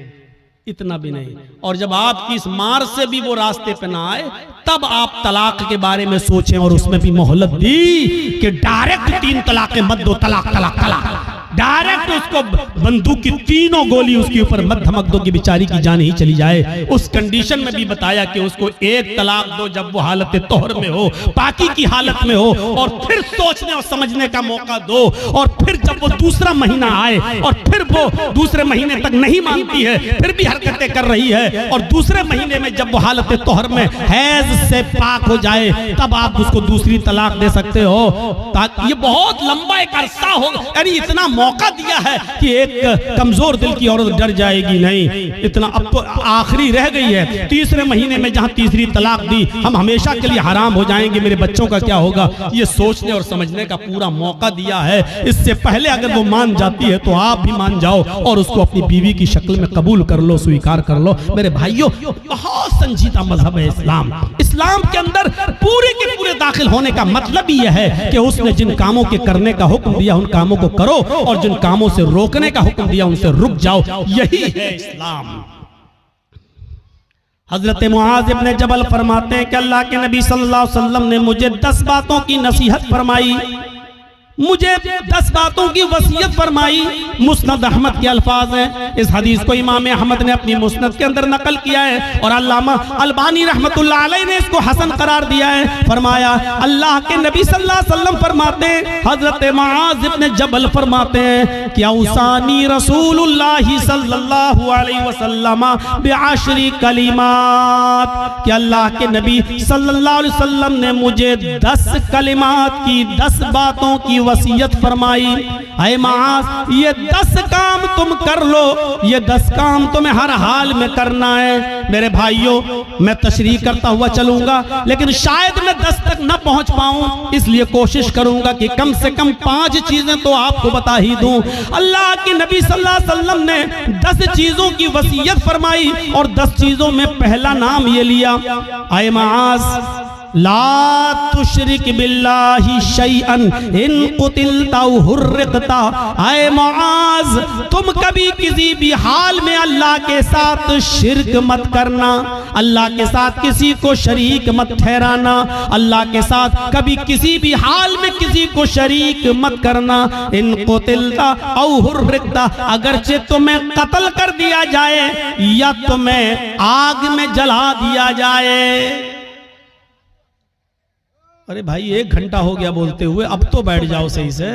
इतना भी नहीं। और जब आपकी इस मार से भी वो रास्ते पे ना आए तब आप तलाक के बारे में सोचें, और उसमें भी मोहलत दी कि डायरेक्ट 3 तलाक मत दो, तलाक तलाक तलाक, डायरेक्ट उसको बंदूक की 3 गोली उसके ऊपर मत धमक दो कि बेचारी की जान ही चली जाए। उस कंडीशन में भी बताया कि उसको 1 तलाक दो जब वो हालत तोहर में हो, पाकी की हालत में हो, और फिर सोचने और समझने का मौका दो। और फिर जब वो दूसरा महीना आए और फिर वो दूसरे महीने तक नहीं मानती है, फिर भी हरकतें कर रही है, और दूसरे महीने में जब वो हालत तोहर में हैज से पाक हो जाए तब आप उसको दूसरी तलाक दे सकते हो। ताकि ये बहुत लंबा एक अरसा हो, यानी इतना मौका दिया है कि एक कमजोर दिल की औरत डर जाएगी नहीं। इतना अब तो आखिरी रह गई है, तीसरे महीने में जहां तीसरी तलाक दी, हम हमेशा के लिए हराम हो जाएंगे, मेरे बच्चों का क्या होगा, ये सोचने और समझने का पूरा मौका दिया है। इससे पहले अगर वो मान जाती है तो आप भी मान जाओ और उसको अपनी बीवी की शक्ल में कबूल कर लो, स्वीकार कर लो। मेरे भाइयों, बहुत संजीदा मजहब है इस्लाम। इस्लाम के अंदर पूरे के पूरे दाखिल होने का मतलब ही यह है कि उसने जिन कामों के करने का हुक्म दिया उन कामों को करो, और जिन कामों से रोकने का हुक्म दिया उनसे रुक जाओ। यही है इस्लाम। हजरत मुआज इब्ने जबल फरमाते हैं कि अल्लाह के नबी सल्लल्लाहु अलैहि वसल्लम ने मुझे 10 बातों की नसीहत फरमाई, मुझे 10 बातों की वसीयत फरमाई। मुस्नद अहमद के अल्फाज हैं। इस हदीस को इमाम अहमद ने अपनी मुस्नद के अंदर नकल किया है और अल्लामा अलबानी रहमतुल्लाह अलैह ने इसको हसन करार दिया है। फरमाया अल्लाह के नबी सल्लल्लाहु अलैहि वसल्लम फरमाते हैं, हजरत मुआज इब्ने जबल फरमाते हैं कि औसानी रसूलुल्लाह सल्लल्लाहु अलैहि वसल्लम बिअशरी कलिमात, कि अल्लाह के नबी सल्लल्लाहु अलैहि वसल्लम ने मुझे 10 कलिमात की, 10 बातों की वसीयत फरमाई, ऐ मास ये 10 काम तुम कर लो, ये 10 काम तुम्हें हर हाल में करना है। मेरे भाइयों, मैं तशरीह करता हुआ चलूंगा, लेकिन शायद मैं 10 तक न पहुंच पाऊं, इसलिए कोशिश करूंगा कि कम से कम 5 चीजें तो आपको बता ही दूं। अल्लाह के नबी सल्लल्लाहु अलैहि वसल्लम ने 10 चीजों की वसीयत फरमाई और 10 चीजों में पहला नाम ये लिया, ऐ मास ला तुशरिक बिल्लाहि शैअन इन कुतिलता हुर्रिकता। ऐ मुआज, तुम कभी किसी भी हाल में अल्लाह के साथ शिर्क मत करना, अल्लाह के साथ किसी को शरीक मत ठहराना, अल्लाह के साथ कभी किसी भी हाल में किसी को शरीक मत करना। इन कुतिलता औ हुर्रिकता, अगरचे तुम्हें कत्ल कर दिया जाए या तुम्हें आग में जला दिया जाए। अरे भाई 1 घंटा हो गया बोलते हुए, अब तो बैठ जाओ सही से,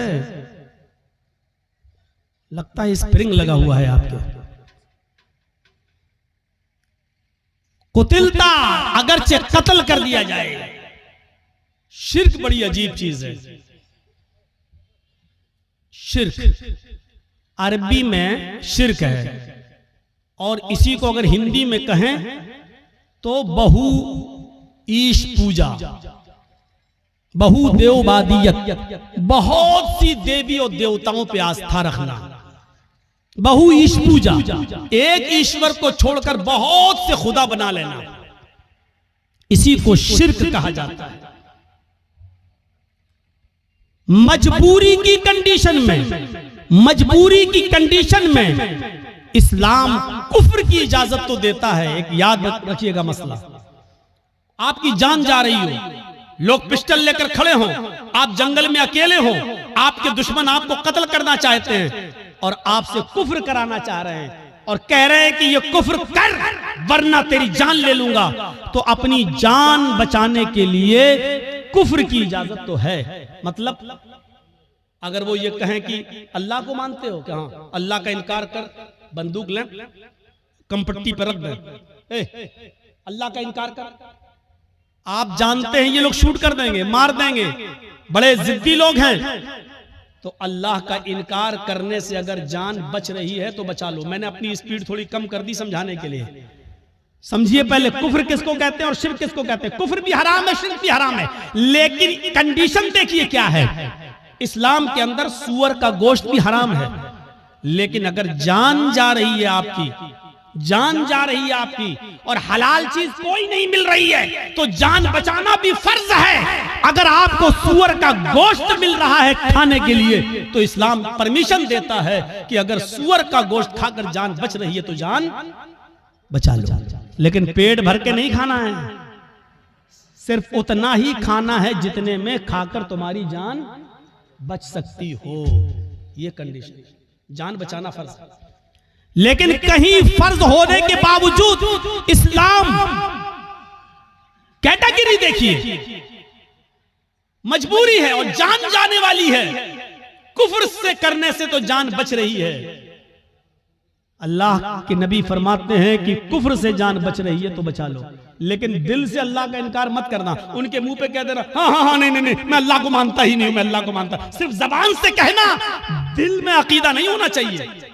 लगता है स्प्रिंग लगा हुआ है आपके। कुतिलता, अगरचे कत्ल कर दिया जाए। शिर्क बड़ी अजीब चीज है। शिर्क अरबी में शिर्क है, और इसी को अगर हिंदी में कहें तो बहु ईश पूजा, बहुदेववादियत, बहुत सी देवी और देवताओं पे आस्था रखना, बहु ईश पूजा, एक ईश्वर को छोड़कर बहुत से खुदा बना लेना, इसी को शिर्क कहा जाता है। मजबूरी की कंडीशन में, मजबूरी की कंडीशन में इस्लाम कुफ्र की इजाजत तो देता है। एक याद रखिएगा मसला, आपकी जान जा रही हो, लोग पिस्टल लेकर खड़े हों, आप जंगल में अकेले हो, आपके दुश्मन आपको कत्ल करना चाहते हैं और आपसे कुफ्र कराना चाह रहे हैं और कह रहे हैं कि ये कुफ्र कर वरना तेरी जान ले लूंगा, तो अपनी जान बचाने के लिए कुफ्र की इजाजत तो है। मतलब अगर वो ये कहें कि अल्लाह को मानते हो क्या, हाँ, अल्लाह का इनकार कर, बंदूक लें, कंपट्टी पर रख दें, अल्लाह का इनकार कर, आप जानते हैं ये लोग शूट कर देंगे, मार देंगे, बड़े जिद्दी लोग हैं, तो अल्लाह का इनकार करने से अगर जान बच रही है तो बचा लो। मैंने अपनी स्पीड थोड़ी कम कर दी समझाने के लिए। समझिए पहले कुफ्र किसको कहते हैं और शिर्क किसको कहते हैं। कुफ्र भी हराम है, शिर्क भी हराम है, लेकिन कंडीशन देखिए क्या है। इस्लाम के अंदर सूअर का गोश्त भी हराम है, लेकिन अगर जान जा रही है आपकी, जान जा रही है आपकी और हलाल चीज कोई नहीं मिल रही है, तो जान बचाना भी फर्ज है। अगर आपको सूअर का गोश्त मिल रहा है खाने के लिए, तो इस्लाम परमिशन देता है कि अगर सूअर का गोश्त खाकर जान बच रही है तो जान बचा लो, लेकिन पेट भर के नहीं खाना है, सिर्फ उतना ही खाना है जितने में खाकर तुम्हारी जान बच सकती हो। ये कंडीशन, जान बचाना फर्ज है। लेकिन कहीं फर्ज होने के बावजूद इस्लाम कैटेगरी देखिए, मजबूरी है और जान जाने वाली है, कुफ्र से करने से तो जान बच रही है। अल्लाह के नबी फरमाते हैं कि कुफ्र से जान बच रही है तो बचा लो, लेकिन दिल से अल्लाह का इनकार मत करना। उनके मुंह पे कह देना हाँ हाँ हाँ नहीं नहीं नहीं मैं अल्लाह को मानता ही नहीं हूं, मैं अल्लाह को मानता, सिर्फ जबान से कहना, दिल में अकीदा नहीं होना चाहिए।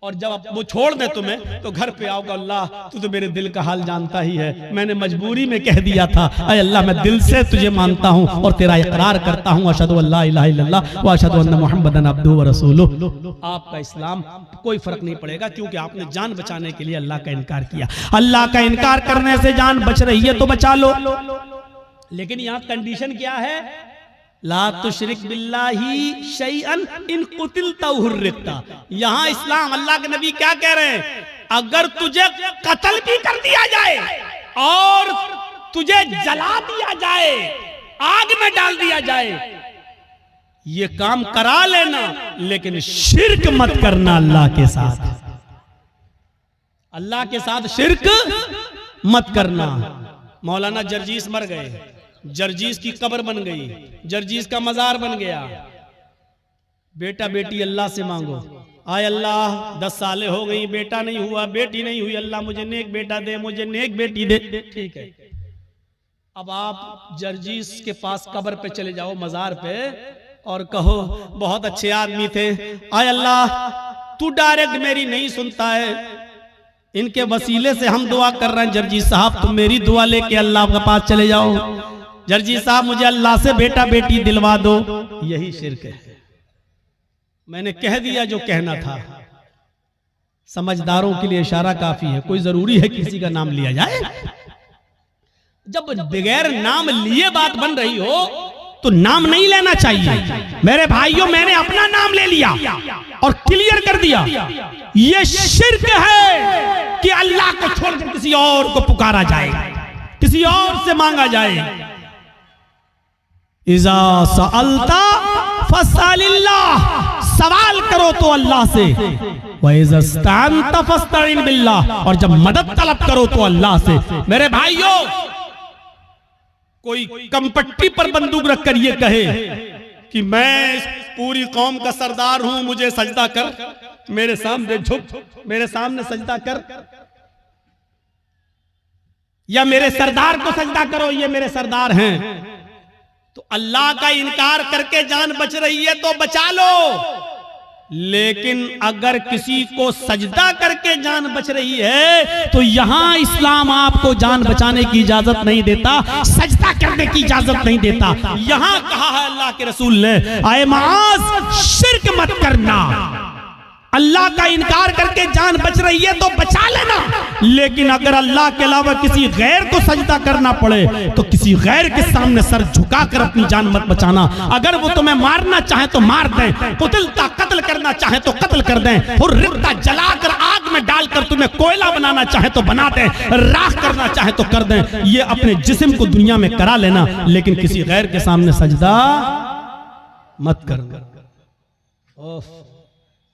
और जब वो छोड़ दे तुम्हें तो घर पे आओगे, अल्लाह तू तो मेरे दिल का हाल जानता ही है, मैंने मजबूरी में कह दिया था, अरे अल्लाह मैं दिल से तुझे मानता हूं और तेरा इकरार करता हूं, अशहदु अल्ला इलाहा इल्लल्लाह व अशहदु अन्ना मुहम्मदन अब्दुहु व रसूलुहु। आपका इस्लाम कोई फर्क नहीं पड़ेगा, क्योंकि आपने जान बचाने के लिए अल्लाह का इनकार किया। अल्लाह का इनकार करने से जान बच रही है तो बचा लो, लेकिन यहाँ कंडीशन क्या है, ला तुशरिक बिल्लाहि शैअन इन कुतिलता हुर्रिकता। यहां इस्लाम, अल्लाह के नबी क्या कह रहे हैं, अगर तुझे कत्ल भी कर दिया जाए और तुझे जला दिया जाए, आग में डाल दिया जाए, ये काम करा लेना, लेकिन शिर्क मत करना अल्लाह के साथ, अल्लाह के साथ शिर्क मत करना। मौलाना जर्जीस मर गए, जर्जीस की कब्र बन गई, जर्जीस का मजार बन गया, बेटा बेटी अल्लाह से मांगो, आय अल्लाह 10 सालें हो गई, बेटा नहीं हुआ, बेटी नहीं हुई, अल्लाह मुझे नेक बेटा दे, मुझे नेक बेटी दे। ठीक है, अब आप जर्जीस के पास कब्र पे चले जाओ, मजार पे, और कहो बहुत अच्छे आदमी थे, आय अल्लाह तू डायरेक्ट मेरी नहीं सुनता है, इनके वसीले से हम दुआ कर रहे हैं, जर्जी साहब तुम मेरी दुआ लेके अल्लाह के पास चले जाओ, जर्जी साहब मुझे अल्लाह से बेटा बेटी दिलवा दो। यही शिर्क है। मैंने कह दिया जो कहना था। समझदारों के लिए इशारा काफी है, कोई जरूरी है किसी का नाम लिया जाए? जब बगैर नाम लिए बात बन रही हो तो नाम नहीं लेना चाहिए। मेरे भाइयों, मैंने अपना नाम ले लिया और क्लियर कर दिया, यह शिर्क है कि अल्लाह को छोड़कर किसी और को पुकारा जाए, किसी और से मांगा जाए। इज़ा सअल्ता फस्अलिल्लाह, सवाल करो तो अल्लाह से, व इज़ा इस्तअनता फस्तईन बिल्लाह, और जब मदद तलब करो तो अल्लाह से। मेरे भाइयों, कोई कंपट्टी पर बंदूक रखकर ये कहे कि मैं पूरी कौम का सरदार हूं, मुझे सजदा कर, मेरे सामने झुक, मेरे सामने सजदा कर, या मेरे सरदार को सजदा करो, ये मेरे सरदार हैं, तो अल्लाह का इनकार करके जान बच रही है तो बचा लो। लेकिन अगर किसी को सजदा करके जान बच रही है तो यहां इस्लाम आपको जान बचाने की इजाजत नहीं देता, सजदा करने की इजाजत नहीं देता। यहां कहा है अल्लाह के रसूल ने, आए माज शिर्क मत करना, अल्लाह का इनकार करके जान बच रही है तो बचा लेना, लेकिन अगर अल्लाह के अलावा किसी गैर को सजदा करना पड़े तो किसी गैर के सामने सर झुकाकर अपनी जान मत बचाना। अगर वो तुम्हें मारना चाहे तो मार दें, कुतिलता कत्ल करना चाहे तो कत्ल कर दें, हुर्रिता जलाकर आग में डालकर तुम्हें कोयला बनाना चाहे तो बना दें, राख करना चाहे तो कर दें, ये अपने जिस्म को दुनिया में करा लेना, लेकिन किसी गैर के सामने सजदा मत करना।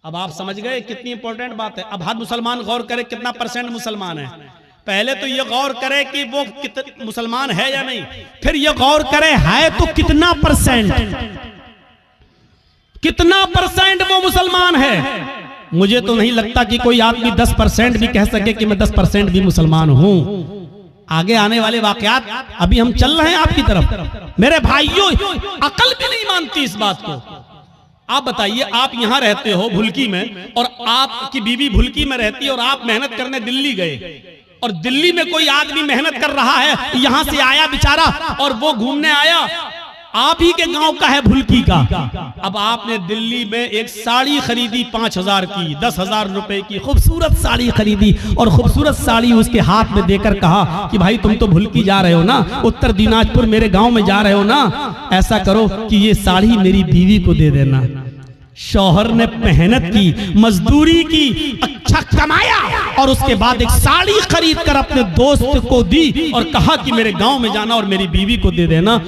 अब आप समझ गए कितनी इंपॉर्टेंट बात है। अब हर मुसलमान गौर करे कितना परसेंट मुसलमान है। पहले तो ये गौर करे कि वो मुसलमान है या नहीं, फिर ये गौर करे है तो कितना परसेंट, कितना परसेंट वो मुसलमान है। मुझे तो नहीं लगता कि कोई आदमी 10% भी कह सके कि मैं 10% भी मुसलमान हूं। आगे आने वाले वाकयात अभी हम चल रहे हैं आपकी तरफ। मेरे भाइयों, अकल भी नहीं मानती इस बात को। आप बताइए, आप यहां रहते हो भुलकी में और आपकी बीवी भुलकी में रहती है और आप मेहनत करने दिल्ली गए, और दिल्ली में कोई आदमी मेहनत कर रहा है, यहां से आया बेचारा और वो घूमने आया, आप ही के गांव का है भुलकी का। अब आपने दिल्ली में एक साड़ी खरीदी 5000 की, 10,000 रुपए की खूबसूरत साड़ी खरीदी, और खूबसूरत साड़ी उसके हाथ में देकर कहा कि भाई तुम तो भुलकी जा रहे हो ना, उत्तर दिनाजपुर मेरे गांव में जा रहे हो ना, ऐसा करो कि ये साड़ी मेरी बीवी को दे देना। शौहर ने मेहनत की, मजदूरी की, अच्छा कमाया, और उसके बाद एक साड़ी खरीद कर अपने दोस्त को दी और कहा कि मेरे गांव में जाना और मेरी बीवी को दे देना।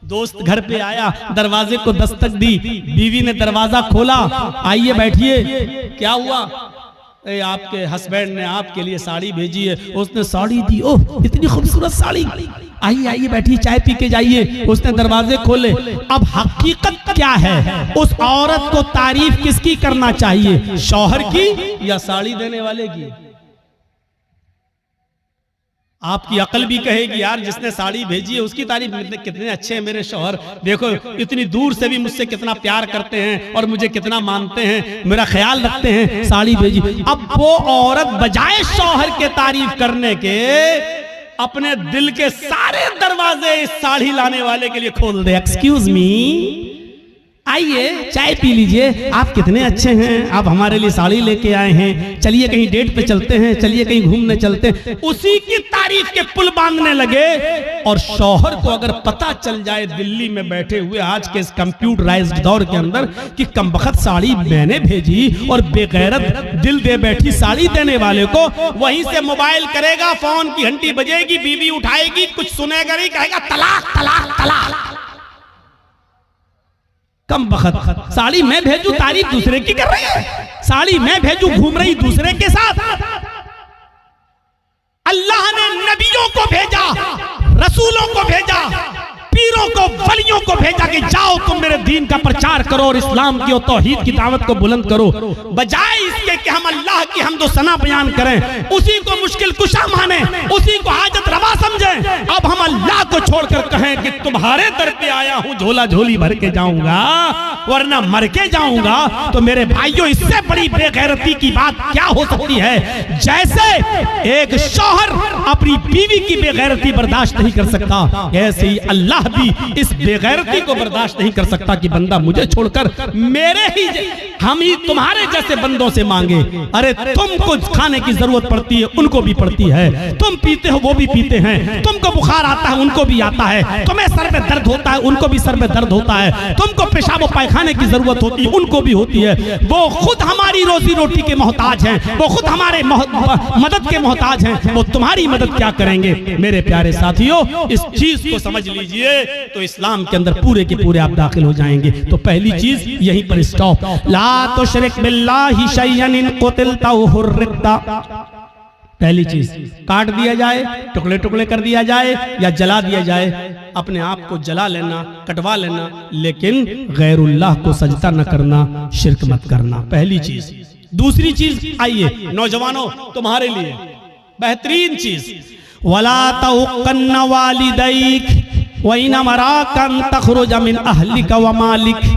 दोस्त घर पे आया, दरवाजे को दस्तक दी, बीवी ने दरवाजा खोला, आइए बैठिए, क्या हुआ? आपके हस्बैंड ने आपके लिए साड़ी भेजी है। उसने साड़ी दी, ओह इतनी खूबसूरत साड़ी, आइए आइए बैठिए, चाय पी के जाइए। उसने दरवाजे खोले। अब हकीकत क्या है? उस औरत को तारीफ किसकी करना चाहिए, शौहर की या साड़ी देने वाले की? आपकी अकल भी कहेगी यार जिसने साड़ी भेजी है उसकी तारीफ, कितने अच्छे हैं मेरे शौहर, देखो इतनी दूर से भी मुझसे कितना प्यार करते हैं और मुझे कितना मानते हैं, मेरा ख्याल रखते हैं, साड़ी भेजी। अब वो औरत बजाय शौहर के तारीफ करने के अपने दिल के सारे दरवाजे इस साड़ी लाने वाले के लिए खोल दे। एक्सक्यूज मी, आइए चाय पी लीजिए, आप कितने अच्छे हैं, आप हमारे लिए साड़ी लेके आए हैं, चलिए कहीं डेट पे चलते हैं, चलिए कहीं घूमने चलते हैं। उसी की तारीफ के पुल बांधने लगे। और शौहर को अगर पता चल जाए दिल्ली में बैठे हुए आज के इस कंप्यूटराइज्ड दौर के अंदर कि कमबख्त साड़ी मैंने भेजी और बेगैरत दिल दे बैठी साड़ी देने वाले को, वहीं से मोबाइल करेगा, फोन की घंटी बजेगी, बीवी उठाएगी, कुछ सुनेगा नहीं, कहेगा तलाक तलाक तलाक। कम बखत, साड़ी मैं भेजू तारीफ दूसरे की कर रही है, साड़ी मैं भेजू घूम रही दूसरे के साथ। अल्लाह ने नबियों को भेजा, रसूलों को भेजा, पीर पीरों को, वलियों को भेजा कि जाओ तुम मेरे दीन का प्रचार करो और इस्लाम की और तौहीद की दावत को बुलंद करो, बजाय इसके कि हम अल्लाह की हमदो सना बयान करें, उसी को मुश्किल कुशा माने, उसी को हाजत रवा समझें। अब हम अल्लाह को छोड़कर कहें कि तुम्हारे दर पे आया हूं, झोला झोली भर के जाऊंगा वरना मर के जाऊंगा, तो मेरे भाइयों इससे बड़ी बेगैरती की बात क्या हो सकती है। जैसे एक शौहर अपनी बीवी की बेगैरती बर्दाश्त नहीं कर सकता, ऐसे ही अल्लाह भी इस बेगैरती को बर्दाश्त नहीं कर सकता कि बंदा मुझे छोड़कर मेरे ही हम ही तुम्हारे जैसे बंदों से मांगे। अरे तुमको खाने की जरूरत पड़ती है, उनको भी पड़ती है, तुम पीते हो वो भी पीते हैं, तुमको बुखार आता है उनको भी आता है, तुम्हें सर में दर्द होता है उनको भी सर में दर्द होता है, तुमको पेशाब पायखाने की जरूरत होती है उनको भी होती है। वो खुद हमारी रोजी रोटी के मोहताज हैं, वो खुद हमारे मदद के मोहताज हैं, वो तुम्हारी मदद क्या करेंगे। मेरे प्यारे साथियों, इस चीज को समझ लीजिए तो इस्लाम के अंदर पूरे के पूरे आप दाखिल हो जाएंगे। तो पहली चीज यहीं पर स्टॉप, ला तुशरिक बिल्लाहि शैअन इन कुतिलता हुर्रिकता। पहली चीज काट दिया जाए, टुकड़े टुकड़े कर दिया जाए या जला दिया जाए, अपने आप को जला लेना, कटवा लेना, लेकिन गैरुल्लाह को सजदा न करना, शिरक मत करना, पहली चीज। दूसरी चीज आइए नौजवानों तुम्हारे लिए बेहतरीन चीज, वला तउक्कन्न वालिदैक व इन अमराका अन तखरुज मिन अहलिका व मालिक।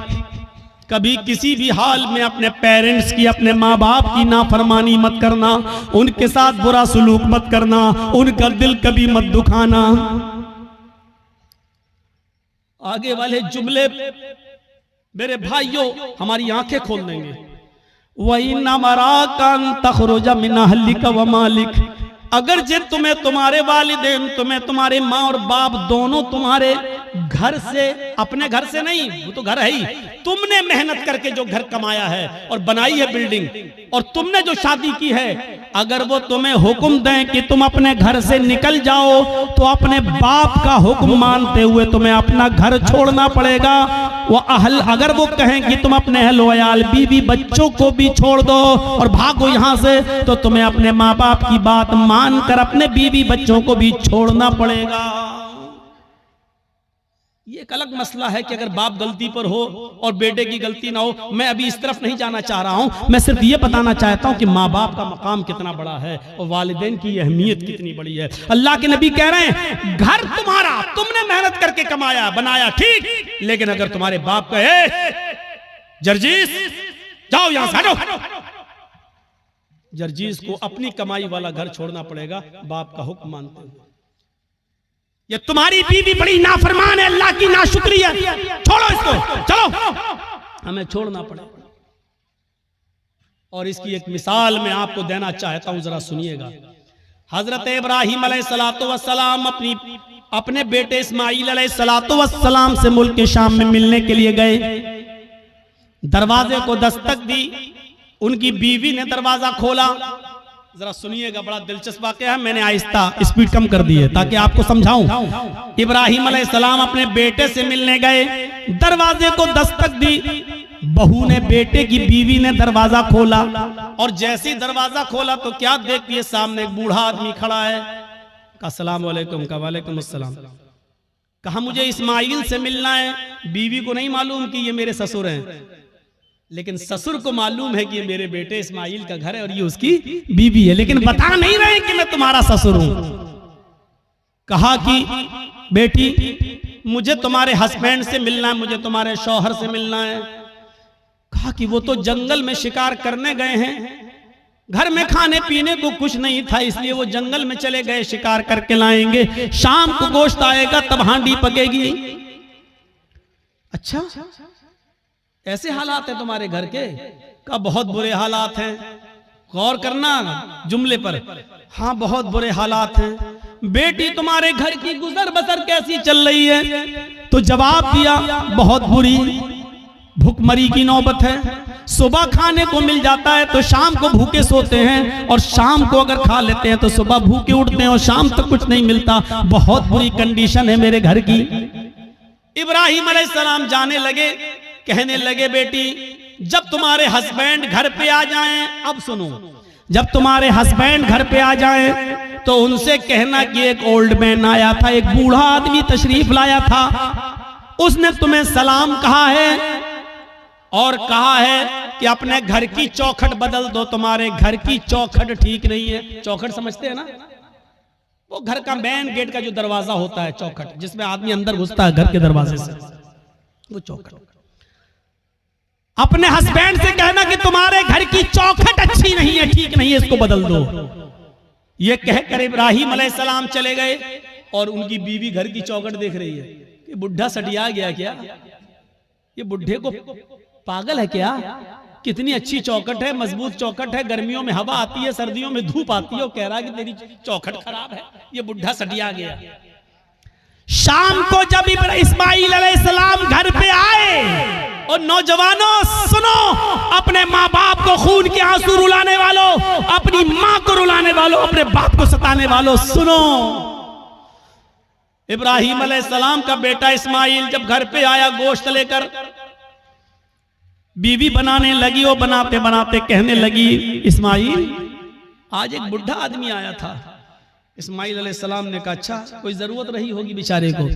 कभी किसी भी हाल में अपने पेरेंट्स की, अपने माँ बाप की नाफरमानी मत करना, उनके साथ बुरा सलूक मत करना, उनका दिल कभी मत दुखाना। आगे वाले जुमले मेरे भाइयों हमारी आंखें खोल देंगे। वही नमराका अन तखरुज मिन अहलिका व मालिक, अगर जे तुम्हें तुम्हारे वालिदैन, तुम्हें तुम्हारे माँ और बाप दोनों तुम्हारे घर से, अपने घर से नहीं, वो तो घर है ही, तुमने मेहनत करके जो घर कमाया है और बनाई है बिल्डिंग, और तुमने जो शादी की है, अगर वो तुम्हें हुक्म दें कि तुम अपने घर से निकल जाओ, तो अपने बाप का हुक्म मानते हुए तुम्हें अपना घर छोड़ना पड़ेगा। वो अहल, अगर वो कहें कि तुम अपने अहल वयाल, बीवी बच्चों को भी छोड़ दो और भागो यहाँ से, तो तुम्हें अपने माँ बाप की बात मानकर अपने बीवी बच्चों को भी छोड़ना पड़ेगा। ये एक अलग मसला है कि अगर बाप गलती पर हो और बेटे की गलती ना हो। मैं अभी इस तरफ नहीं जाना चाह रहा हूं, मैं सिर्फ ये बताना चाहता हूं कि माँ बाप का मकाम कितना बड़ा है और वालिदैन की अहमियत कितनी बड़ी है। अल्लाह के नबी कह रहे हैं घर तुम्हारा, तुमने मेहनत करके कमाया बनाया, ठीक, लेकिन अगर तुम्हारे बाप कहे जर्जीस जाओ यहां से हटो, जर्जीस को अपनी कमाई वाला घर छोड़ना पड़ेगा बाप का हुक्म मानते हुए। ये तुम्हारी बीवी बड़ी नाफरमान है, अल्लाह की नाशुक्री है, छोड़ो इसको, चलो, हमें छोड़ना पड़ेगा। और इसकी एक मिसाल मैं आपको देना चाहता हूं, जरा सुनिएगा। हजरत इब्राहिम अलैहिस्सलातु वस्सलाम अपने बेटे इस्माईल अलैहिस्सलातु वस्सलाम से मुल्क शाम में मिलने के लिए गए। दरवाजे को दस्तक दी, उनकी बीवी ने दरवाजा खोला। जरा सुनिएगा, बड़ा दिलचस्प वाकया है, मैंने आहिस्ता स्पीड कम कर दी है ताकि आपको समझाऊं। इब्राहिम अलैहिस्सलाम अपने बेटे से मिलने गए, दरवाजे को दस्तक दी, बहू ने, बेटे की बीवी ने दरवाजा खोला, और जैसे ही दरवाजा खोला तो क्या देखिए, सामने एक बूढ़ा आदमी खड़ा है। अस्सलाम वालेकुम, का वालेकुम अस्सलाम। कहा मुझे इस्माईल से मिलना है। बीवी को नहीं मालूम कि ये मेरे ससुर हैं, लेकिन ससुर को मालूम है कि ये मेरे बेटे इस्माईल का घर है और ये उसकी बीवी है, लेकिन बता नहीं रहे कि मैं तुम्हारा ससुर हूं। कहा कि बेटी मुझे तुम्हारे हस्बैंड से मिलना है, मुझे तुम्हारे शौहर से मिलना है। कहा कि वो तो जंगल में शिकार करने गए हैं, घर में खाने पीने को कुछ नहीं था, इसलिए वो जंगल में चले गए, शिकार करके लाएंगे, शाम को गोश्त आएगा तब हांडी पकेगी। अच्छा, ऐसे हालात हैं तुम्हारे घर के? का बहुत बुरे हालात हैं, गौर करना जुमले पर। हाँ बहुत बुरे हालात हैं। बेटी तुम्हारे घर की गुजर बसर कैसी चल रही है? तो जवाब दिया बहुत बुरी, भूखमरी की नौबत है। सुबह खाने को मिल जाता है तो शाम को भूखे सोते हैं, और शाम को अगर खा लेते हैं तो सुबह भूखे उठते हैं और शाम तक कुछ नहीं मिलता। बहुत बुरी कंडीशन है मेरे घर की। इब्राहिम अलैहिस्सलाम जाने लगे, कहने लगे बेटी जब तुम्हारे हस्बैंड घर पे आ जाएं, अब सुनो, जब तुम्हारे हस्बैंड घर पे आ जाएं तो उनसे कहना कि एक ओल्ड मैन आया था, एक बूढ़ा आदमी तशरीफ लाया था, उसने तुम्हें सलाम कहा है और कहा है कि अपने घर की चौखट बदल दो, तुम्हारे घर की चौखट ठीक नहीं है। चौखट समझते हैं ना, वो घर का मेन गेट का जो दरवाजा होता है, चौखट जिसमें आदमी अंदर घुसता है घर के दरवाजे से, वो चौखट। अपने हस्बैंड से कहना कि तुम्हारे घर की चौखट अच्छी नहीं है, ठीक नहीं है, इसको बदल दो। ये कहकर इब्राहिम अलैहिस्सलाम चले गए और उनकी बीवी घर की चौखट देख रही है कि बुढ़ा सटिया गया क्या, ये बुढ़े को पागल है क्या, कितनी अच्छी चौखट है, मजबूत चौखट है, गर्मियों में हवा आती है, सर्दियों में धूप आती है, और कह रहा है कि तेरी चौखट खराब है, ये बुढ़ा सटिया गया। शाम को जब इस्माइल अलैहिस्सलाम घर पे आए, और नौजवानों सुनो, अपने माँ बाप को खून के आंसू रुलाने वालों, अपनी माँ को रुलाने वालों, अपने बाप को सताने वालों, सुनो। इब्राहिम अलैहिस्सलाम का बेटा इस्माइल जब घर पे आया गोश्त लेकर, बीवी बनाने लगी, वो बनाते बनाते कहने लगी, इस्माइल आज एक बुढ़ा आदमी आया था। इस्माइल अलैहिस्सलाम ने कहा अच्छा, कोई जरूरत रही होगी बेचारे को।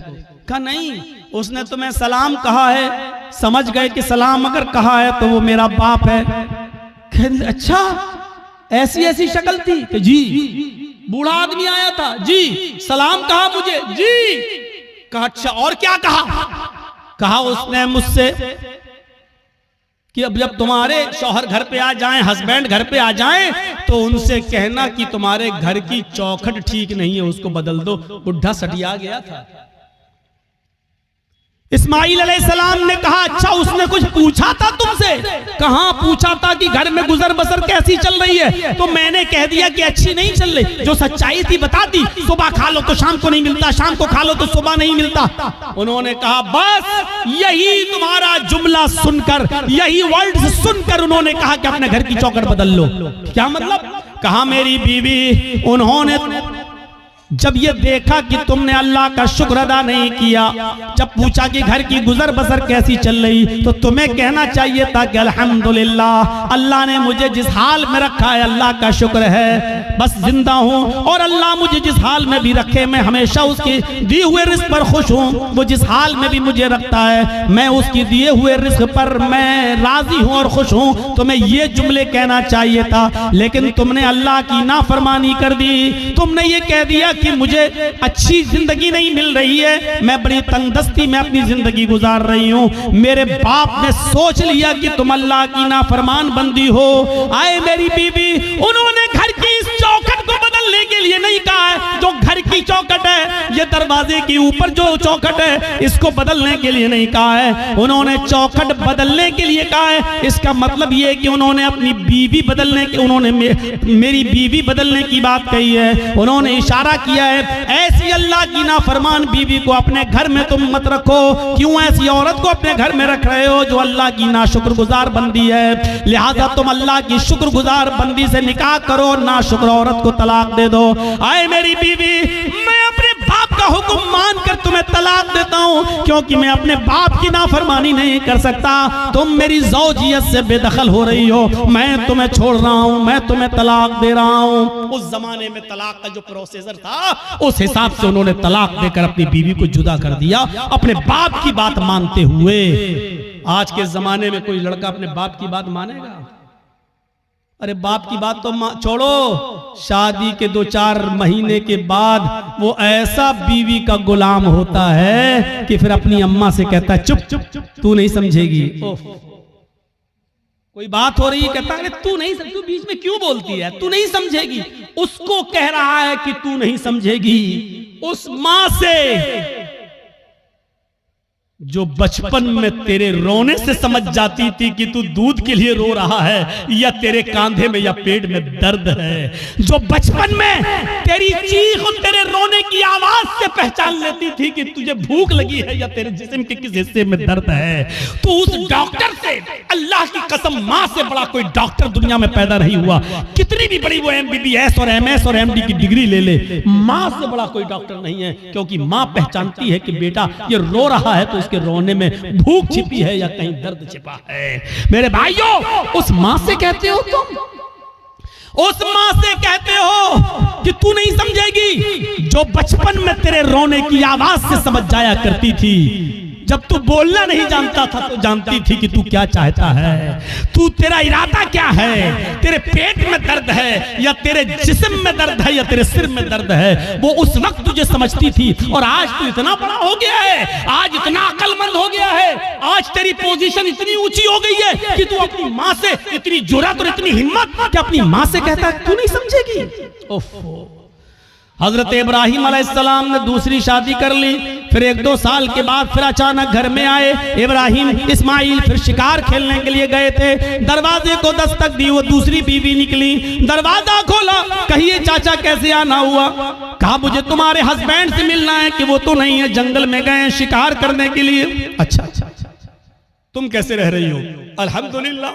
कहा नहीं, उसने तुम्हें सलाम कहा है, समझ गए कि सलाम अगर कहा है तो वो मेरा बाप है। कहने अच्छा, ऐसी ऐसी शक्ल थी कि जी, बूढ़ा आदमी आया था जी, सलाम कहा मुझे जी। कहा अच्छा, और क्या कहा? कहा उसने मुझसे कि अब जब तुम्हारे शौहर घर पे आ जाएं, हस्बैंड घर पे आ जाएं, तो उनसे कहना कि तुम्हारे घर की चौखट ठीक नहीं है, उसको बदल दो। बुढ़ा सटिया गया था। इस्माइल अलैहिस्सलाम ने कहा अच्छा, उसने कुछ पूछा था तुमसे? कहां पूछा था कि घर में गुजर बसर कैसी चल रही है, तो मैंने कह दिया कि अच्छी नहीं चल रही। जो सच्चाई थी बता दी, सुबह खा लो तो शाम को नहीं मिलता, शाम को खा लो तो सुबह नहीं मिलता। उन्होंने कहा बस यही तुम्हारा जुमला सुनकर, यही वर्ड सुनकर उन्होंने कहा कि अपने घर की चौखट बदल लो। क्या मतलब? कहा मेरी बीवी, उन्होंने जब ये देखा कि तुमने अल्लाह का शुक्र अदा नहीं किया, जब पूछा कि घर की गुजर बसर कैसी चल रही, तो तुम्हें कहना चाहिए था कि अल्हम्दुलिल्लाह, अल्लाह ने मुझे जिस हाल में रखा है अल्लाह का शुक्र है, बस जिंदा हूँ, और अल्लाह मुझे जिस हाल में भी रखे मैं हमेशा उसके दिए हुए रिस्क पर खुश हूँ। वो जिस हाल में भी मुझे रखता है मैं उसकी दिए हुए रिस्क पर मैं राजी हूँ और खुश हूँ। तुम्हें ये जुमले कहना चाहिए था, लेकिन तुमने अल्लाह की नाफरमानी कर दी। तुमने ये कह दिया कि मुझे अच्छी जिंदगी नहीं मिल रही है, मैं बड़ी तंगदस्ती में अपनी जिंदगी गुजार रही हूँ। मेरे बाप ने सोच लिया कि तुम अल्लाह की नाफरमान बंदी हो। आए मेरी बीवी, उन्होंने घर की इस चौखट को बदलने के लिए नहीं कहा है, जो घर की चौखट है, ये दरवाजे के ऊपर जो चौखट है, इसको बदलने के लिए नहीं कहा है, उन्होंने चौखट बदलने के लिए कहा है। इसका मतलब ये है कि उन्होंने अपनी बीवी बदलने के, उन्होंने मेरी बीवी बदलने की बात कही है। उन्होंने इशारा किया है ऐसी अल्लाह की नाफरमान बीवी को अपने घर में तुम मत रखो। क्यों ऐसी औरत को अपने घर में रख रहे हो जो अल्लाह की नाशुक्रगुजार बंदी है? लिहाजा तुम अल्लाह की शुक्रगुजार बंदी से निकाह करो, नाशुक्र औरत को तलाक दे दो। आए मेरी बीवी, मैं अपने बाप का हुक्म मानकर तुम्हें तलाक देता हूं, क्योंकि मैं अपने बाप की नाफरमानी नहीं कर सकता। तुम मेरी ज़ौजियत से बेदखल हो रही हो, मैं तुम्हें छोड़ रहा हूं, मैं तुम्हें तलाक दे रहा हूं। उस जमाने में तलाक का जो प्रोसीजर था, उस हिसाब से उन्होंने तलाक देकर अपनी बीवी को जुदा कर दिया, अपने बाप की बात मानते हुए। आज के जमाने में कोई लड़का अपने बाप की बात मानेगा? अरे बाप की बात तो छोड़ो, शादी के 2-4 महीने के बाद वो ऐसा बीवी का गुलाम होता है कि फिर अपनी अम्मा से कहता है चुप चुप चुप, तू नहीं समझेगी। कोई बात हो रही है, कहता है तू नहीं समझ, तू बीच में क्यों बोलती है, तू नहीं समझेगी। उसको कह रहा है कि तू नहीं समझेगी। उस मां से जो बचपन में तेरे रोने से समझ जाती थी कि तू दूध के लिए रो रहा है या तेरे कांधे में या पेट में दर्द है, जो बचपन में तेरी चीख और तेरे रोने की आवाज से पहचान लेती थी कि तुझे भूख लगी है या तेरे जिस्म के किस हिस्से में दर्द है, तो उस डॉक्टर से, अल्लाह की कसम, मां से बड़ा कोई डॉक्टर दुनिया में पैदा नहीं हुआ। कितनी भी बड़ी वो MBBS और MS और MD की डिग्री ले ले, मां से बड़ा कोई डॉक्टर नहीं है, क्योंकि मां पहचानती है कि बेटा ये रो रहा है तो के रोने में भूख छिपी है या कहीं दर्द छिपा है। मेरे भाइयों, उस मां से कहते हो तुम, उस मां से कहते हो कि तू नहीं समझेगी। जो बचपन में तेरे रोने की आवाज से समझ जाया करती थी। जब तू बोलना नहीं जानता था तो जानती थी कि तू क्या चाहता है, तू तेरा इरादा क्या है, तेरे पेट में दर्द है या तेरे जिस्म में दर्द है या तेरे सिर में दर्द है, वो उस वक्त तुझे समझती थी। और आज तू इतना बड़ा हो गया है, आज इतना अक्लमंद हो गया है, आज तेरी पोजीशन इतनी ऊंची हो गई है कि तू अपनी माँ से इतनी जुर्रत और इतनी हिम्मत कि अपनी माँ से कहता है तू नहीं समझेगी। ओफो। हजरत इब्राहिम अलैहिस्सलाम ने दूसरी शादी कर ली, फिर 1-2 साल के बाद फिर अचानक घर में आए इब्राहिम इस्माइल, फिर शिकार खेलने के लिए गए थे। दरवाजे को दस्तक दी, वो दूसरी बीवी निकली, दरवाजा खोला, कहिए चाचा कैसे आना हुआ? कहा मुझे तुम्हारे हस्बैंड से मिलना है। कि वो तो नहीं है, जंगल में गए शिकार करने के लिए। अच्छा, तुम कैसे रह रही हो? अल्हम्दुलिल्लाह।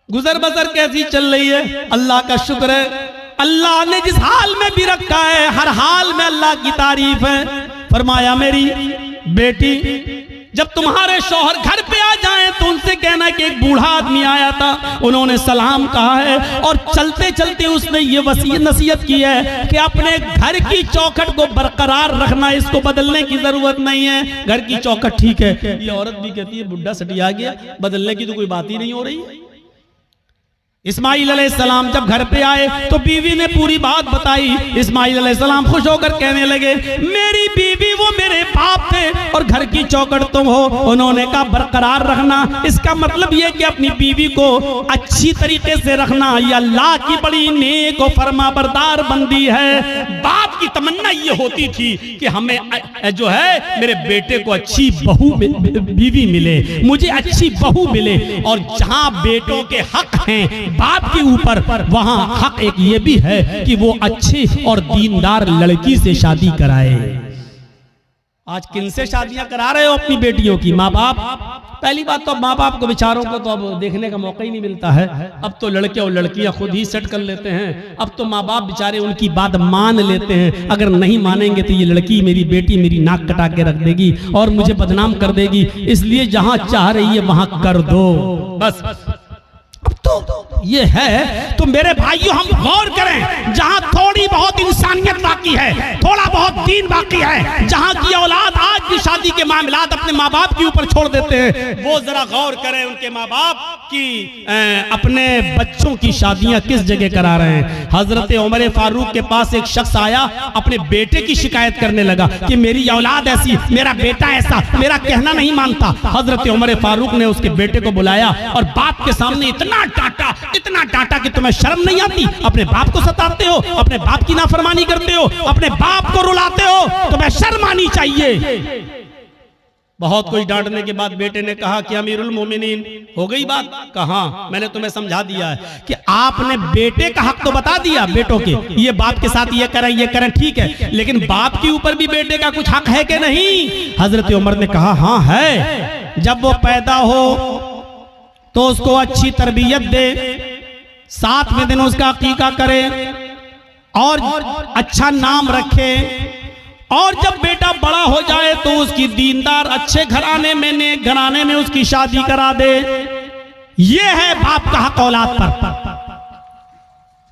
गुजर बसर कैसी चल रही है? अल्लाह का शुक्र है, अल्लाह ने जिस हाल में भी रखा है हर हाल में अल्लाह की तारीफ है। फरमाया मेरी बेटी जब तुम्हारे शौहर घर पे आ जाएं तो उनसे कहना कि एक बूढ़ा आदमी आया था, उन्होंने सलाम कहा है और चलते चलते उसने ये वसीयत नसीहत की है कि अपने घर की चौखट को बरकरार रखना, इसको बदलने की जरूरत नहीं है। घर की चौखट ठीक है। ये औरत भी कहती है बुढ़ा सटिया गया, बदलने की तो कोई बात ही नहीं हो रही है। इस्माइल अलैहिस्सलाम जब घर पे आए तो बीवी ने पूरी बात बताई। इस्माइल अलैहिस्सलाम खुश होकर कहने लगे मेरी बीवी वो मेरे बाप थे और घर की चौखट तुम हो। उन्होंने कहा बरकरार रखना, इसका मतलब ये कि अपनी बीवी को अच्छी तरीके से रखना, ये अल्लाह की बड़ी नेक और फरमाबरदार बंदी है। बाप की तमन्ना ये होती थी कि हमें जो है मेरे बेटे को अच्छी बहू बीवी मिले, मुझे अच्छी बहू मिले। और जहां बेटों के हक हैं बाप के ऊपर, वहां हक एक ये भी है कि वो अच्छी और दीनदार लड़की से शादी कराए। आज किन से शादियां करा रहे हो अपनी बेटियों की? माँ बाप। पहली बात तो अब माँ बाप को बेचारों को तो अब देखने का मौका ही नहीं मिलता है। अब तो लड़के और लड़कियां खुद ही सेट कर लेते हैं। अब तो माँ बाप बेचारे उनकी बात मान लेते हैं। अगर नहीं मानेंगे तो ये लड़की मेरी बेटी मेरी नाक कटा के रख देगी और मुझे बदनाम कर देगी, इसलिए जहां चाह रही है वहां कर दो बस। तो ये है। तो मेरे भाइयों हम गौर करें, जहां थोड़ी बहुत इंसानियत बाकी है, थोड़ा बहुत दीन बाकी है, जहां की औलाद आज भी शादी के मामलात अपने माँ बाप के ऊपर छोड़ देते हैं, वो जरा गौर करें उनके माँ बाप की अपने बच्चों की शादियां किस जगह करा रहे हैं। हजरत उमर फारूक के पास एक शख्स आया, अपने बेटे की शिकायत करने लगा कि मेरी औलाद ऐसी, मेरा बेटा ऐसा, मेरा कहना नहीं मानता। हजरत उमर फारूक ने उसके बेटे को बुलाया और बाप के सामने इतना डांटा कि तुम्हें शर्म नहीं आती? अपने बाप को सताते हो, अपने बाप की नाफरमानी करते हो, अपने बाप को रुलाते हो, तुम्हें शर्म आनी चाहिए। बहुत कुछ डांटने के बाद बेटे ने कहा कि अमीरुल मोमिनीन हो गई बात? कहा मैंने तुम्हें समझा दिया है कि आपने बेटे का हक तो बता दिया, बेटों के ये बाप के साथ ये करें ठीक है, लेकिन बाप के ऊपर भी बेटे का कुछ हक है कि नहीं? हजरत उमर ने कहा हाँ है। जब वो पैदा हो तो उसको अच्छी तरबियत दे, 7वें दिन उसका अकीका करे और अच्छा नाम रखे, और जब बेटा बड़ा हो जाए तो उसकी दीनदार अच्छे घराने में, नेक घराने में उसकी शादी करा दे। ये है बाप का हक औलाद पर।